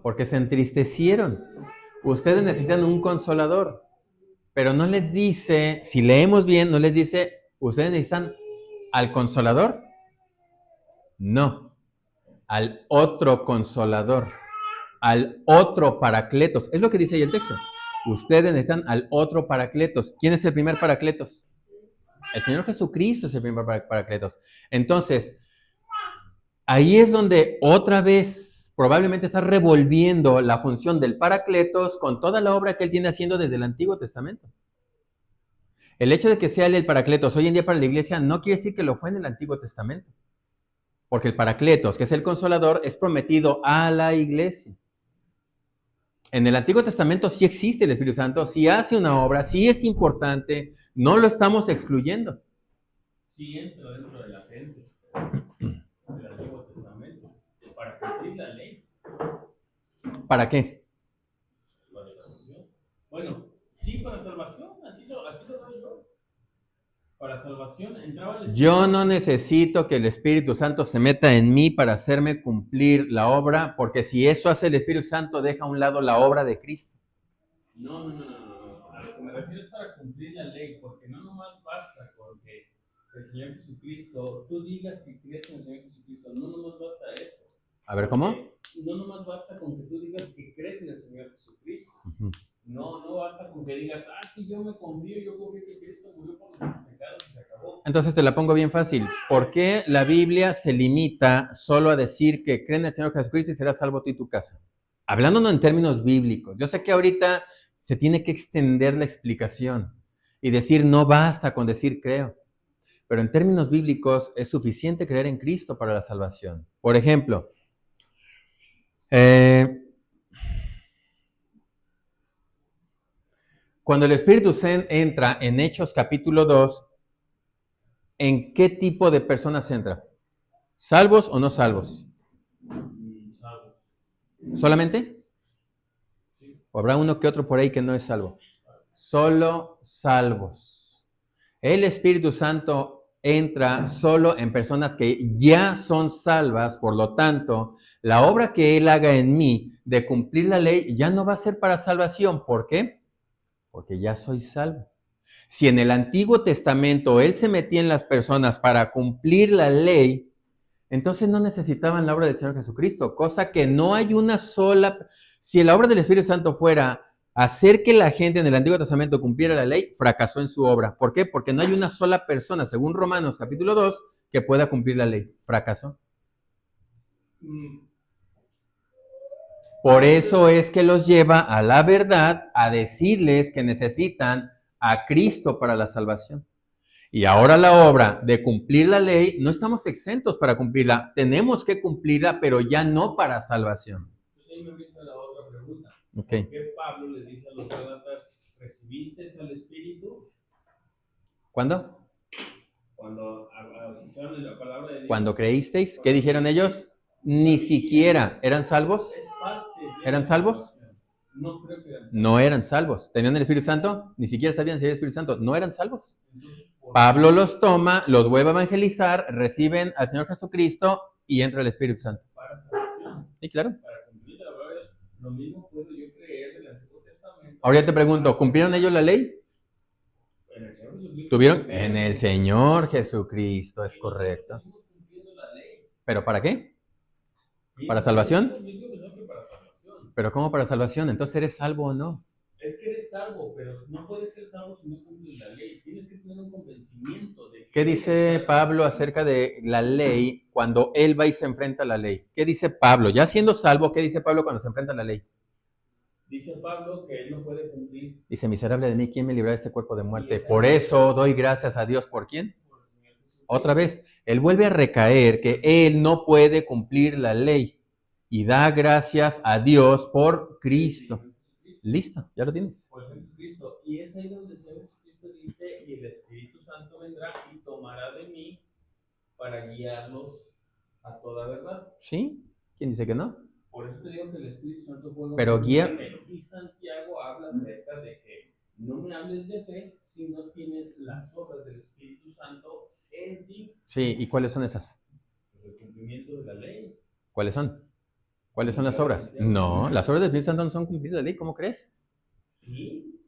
Porque se entristecieron. Ustedes necesitan un consolador. Pero no les dice, si leemos bien, no les dice, ¿ustedes necesitan al consolador? No. Al otro consolador. Al otro Paracletos. Es lo que dice ahí el texto. Ustedes necesitan al otro Paracletos. ¿Quién es el primer Paracletos? El Señor Jesucristo es el primer Paracletos. Entonces, ahí es donde otra vez probablemente está revolviendo la función del Paracletos con toda la obra que Él tiene haciendo desde el Antiguo Testamento. El hecho de que sea Él el Paracletos hoy en día para la iglesia no quiere decir que lo fue en el Antiguo Testamento. Porque el Paracletos, que es el Consolador, es prometido a la iglesia. En el Antiguo Testamento sí existe el Espíritu Santo, sí hace una obra, sí es importante, no lo estamos excluyendo. Sí entra dentro de la gente del Antiguo Testamento para cumplir la ley. ¿Para qué? Para salvación. Bueno, sí, para salvación, así lo veo yo. Para salvación entraba el Espíritu. Yo no necesito que el Espíritu Santo se meta en mí para hacerme cumplir la obra, porque si eso hace el Espíritu Santo, deja a un lado la obra de Cristo. No. A lo que me refiero es para cumplir la ley, porque no nomás basta con que el Señor Jesucristo, tú digas que crees en el Señor Jesucristo, no nomás basta eso. A ver, ¿cómo? No nomás basta con que tú digas que crees en el Señor Jesucristo. Uh-huh. No basta con que digas, sí, yo confío que Cristo murió por nuestros pecados y se acabó. Entonces te la pongo bien fácil. ¿Por qué la Biblia se limita solo a decir que cree en el Señor Jesucristo y serás salvo tú y tu casa? Hablándonos en términos bíblicos. Yo sé que ahorita se tiene que extender la explicación y decir no basta con decir creo. Pero en términos bíblicos es suficiente creer en Cristo para la salvación. Por ejemplo, cuando el Espíritu Santo entra en Hechos capítulo 2, ¿en qué tipo de personas entra? ¿Salvos o no salvos? Salvos. ¿Solamente? O habrá uno que otro por ahí que no es salvo. Solo salvos. El Espíritu Santo entra solo en personas que ya son salvas, por lo tanto, la obra que Él haga en mí de cumplir la ley ya no va a ser para salvación. ¿Por qué? Porque ya soy salvo. Si en el Antiguo Testamento Él se metía en las personas para cumplir la ley, entonces no necesitaban la obra del Señor Jesucristo, cosa que no hay una sola. Si la obra del Espíritu Santo fuera hacer que la gente en el Antiguo Testamento cumpliera la ley, fracasó en su obra. ¿Por qué? Porque no hay una sola persona, según Romanos capítulo 2, que pueda cumplir la ley. Fracasó. Por eso es que los lleva a la verdad, a decirles que necesitan a Cristo para la salvación. Y ahora la obra de cumplir la ley, no estamos exentos para cumplirla, tenemos que cumplirla, pero ya no para salvación. Entonces ahí me viene la otra pregunta. Okay. ¿Por qué Pablo le dice a los Gálatas, ¿recibiste al Espíritu? ¿Cuándo? Cuando escucharon la palabra de Dios. Cuando creísteis, ¿qué dijeron ellos? Ni siquiera. ¿Eran salvos? Es parte de ¿Eran salvos? No creo que eran salvos. No eran salvos. ¿Tenían el Espíritu Santo? Ni siquiera sabían si había el Espíritu Santo. No eran salvos. Entonces, Pablo los toma, los vuelve a evangelizar, reciben al Señor Jesucristo y entra el Espíritu Santo. para salvación. Sí, claro. Para cumplir la palabra de Dios, lo mismo puedo yo creer del Antiguo Testamento. Ahora ya te pregunto, ¿cumplieron ellos la ley? En el Señor Jesucristo. ¿Tuvieron? En el Señor Jesucristo, es correcto. Estamos cumpliendo la ley. ¿Pero para qué? Sí, ¿Para salvación? yo digo que no, que para salvación. ¿Pero cómo para salvación? ¿Entonces eres salvo o no? Es que eres salvo, pero no puedes ser salvo si no cumples la ley. Tienes que tener un convencimiento de que... ¿Qué dice Pablo acerca de la ley cuando él va y se enfrenta a la ley? ¿Qué dice Pablo? Ya siendo salvo, ¿qué dice Pablo cuando se enfrenta a la ley? Dice Pablo que él no puede cumplir. Dice, miserable de mí, ¿quién me librará de este cuerpo de muerte? Por eso doy gracias a Dios. ¿Por quién? Por el Señor Jesucristo. Otra vez, él vuelve a recaer que él no puede cumplir la ley y da gracias a Dios por Cristo. Listo, ya lo tienes. Por el Señor Jesucristo. Y es ahí donde el Señor Jesucristo dice, y el Espíritu Santo vendrá y tomará de mí para guiarlos a toda verdad. ¿Sí? ¿Quién dice que no? Por eso te digo que el Espíritu Santo juega Pero un guía- papel. Y Santiago habla acerca de que no me hables de fe si no tienes las obras del Espíritu Santo en ti. Sí, ¿y cuáles son esas? Pues el cumplimiento de la ley. ¿Cuáles son? ¿Cuáles son las obras? No, las obras del Espíritu Santo no son cumplir la ley, ¿cómo crees? ¿Sí?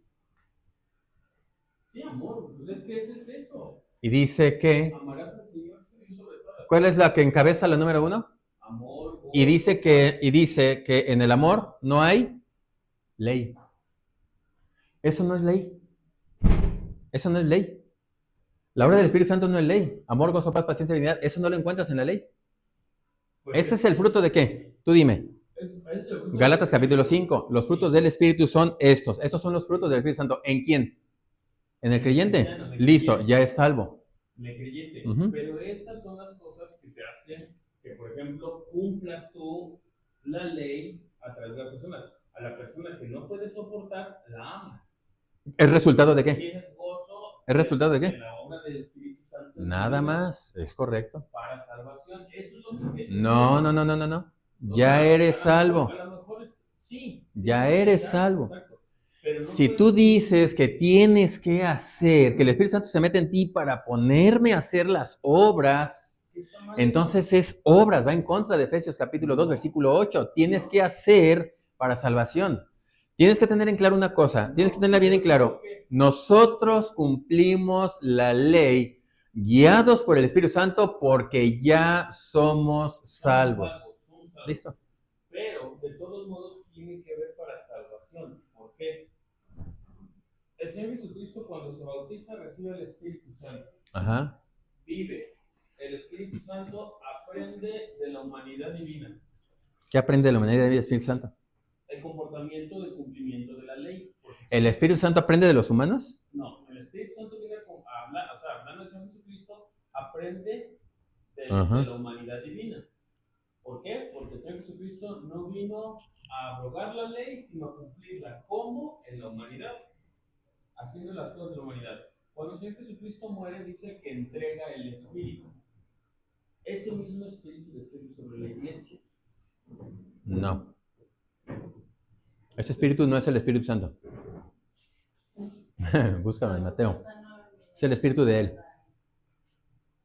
Sí, amor. Pues es que ese es eso. Y dice que, Amarás al Señor tu Dios sobre todas las ¿cuál es la que encabeza la número 1? amor. Y dice que en el amor no hay ley. Eso no es ley. Eso no es ley. La obra del Espíritu Santo no es ley. Amor, gozo, paz, paciencia, dignidad. Eso no lo encuentras en la ley. ¿Ese es el fruto de qué? Tú dime. Gálatas capítulo 5. Los frutos del Espíritu son estos. Estos son los frutos del Espíritu Santo. ¿En quién? ¿En el creyente? Listo, ya es salvo. Le creyente. Ujú. Pero esas son las cosas que te hacen que, por ejemplo, cumplas tú la ley a través de las personas. A la persona que no puedes soportar, la amas. ¿Es resultado de qué? Tienes gozo. ¿Es resultado de qué? La obra del Espíritu Santo. en Nada tu vida más, es correcto. Para salvación. Eso es lo que... No. Ya eres salvo. A lo mejor sí. Ya eres salvo. Exacto. Pero no Si puedes- tú dices que tienes que hacer, que el Espíritu Santo se mete en ti para ponerme a hacer las obras, Está mal entonces es obras, va en contra de Efesios capítulo 2, versículo 8. Tienes que hacer para salvación. Tienes que tener en claro una cosa, tienes que tenerla bien en claro. Nosotros cumplimos la ley guiados por el Espíritu Santo porque ya somos salvos. Somos salvos. ¿Listo? Pero de todos modos tiene que ver para salvación. ¿Por qué? El Señor Jesucristo cuando se bautiza recibe el Espíritu Santo. Ajá. Vive. El Espíritu Santo aprende de la humanidad divina. ¿Qué aprende de la humanidad del Espíritu Santo? El comportamiento de cumplimiento de la ley. Porque ¿El Espíritu Santo aprende de los humanos? no, el Espíritu Santo viene a hablar, o sea, hablando del Señor Jesucristo, aprende de Ajá. la humanidad divina. ¿Por qué? Porque el Señor Jesucristo no vino a abrogar la ley, sino a cumplirla. ¿Cómo? En la humanidad. Haciendo las cosas de la humanidad. Cuando el Señor Jesucristo muere, dice que entrega el Espíritu. Ese mismo Espíritu desciende sobre la iglesia. No. Ese espíritu no es el Espíritu Santo. Búscalo en Mateo. Es el espíritu de Él.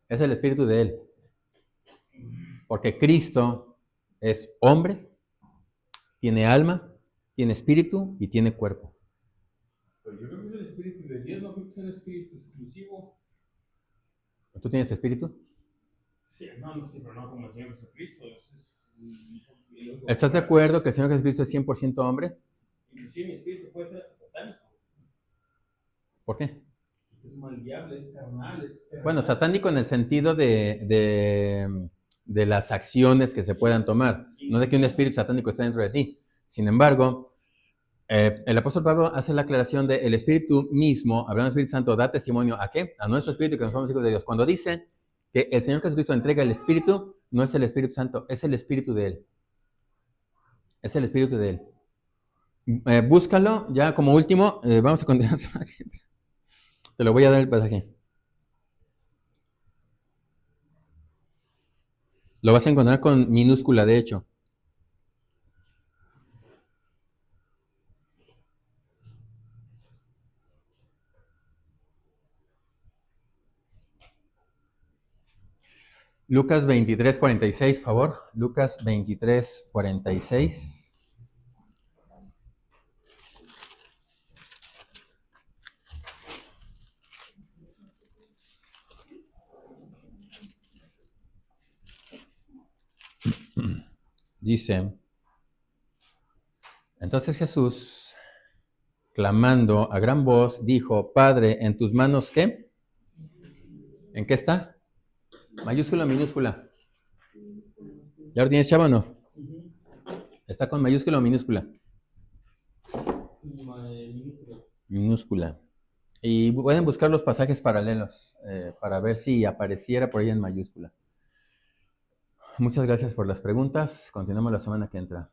Es el espíritu de Él. Porque Cristo es hombre, tiene alma, tiene espíritu y tiene cuerpo. Pero yo creo que es el espíritu de Dios, no creo que sea un espíritu exclusivo. ¿Tú tienes espíritu? Sí, no, sí, pero no como el Señor Jesucristo. ¿Estás de acuerdo que el Señor Jesucristo es 100% hombre? Inclusive mi espíritu puede ser hasta satánico. ¿Por qué? Es malviable, es carnal, es terrenal. Bueno, satánico en el sentido de las acciones que se puedan tomar, no de que un espíritu satánico esté dentro de ti. Sin embargo, el apóstol Pablo hace la aclaración de el Espíritu mismo, hablando del Espíritu Santo, da testimonio ¿a qué? A nuestro espíritu que nos somos hijos de Dios. Cuando dice que el Señor Jesucristo entrega el Espíritu, no es el Espíritu Santo, es el Espíritu de Él. Es el Espíritu de Él. Búscalo, ya como último, vamos a continuar. Te lo voy a dar el pasaje. Lo vas a encontrar con minúscula, de hecho. Lucas 23:46, por favor. Lucas 23:46. Dice, entonces Jesús, clamando a gran voz, dijo, Padre, ¿en tus manos qué? ¿En qué está? ¿Mayúscula o minúscula? ¿Ya lo tienes, chavo, o no? ¿Está con mayúscula o minúscula? Minúscula. Y pueden buscar los pasajes paralelos para ver si apareciera por ahí en mayúscula. Muchas gracias por las preguntas. Continuamos la semana que entra.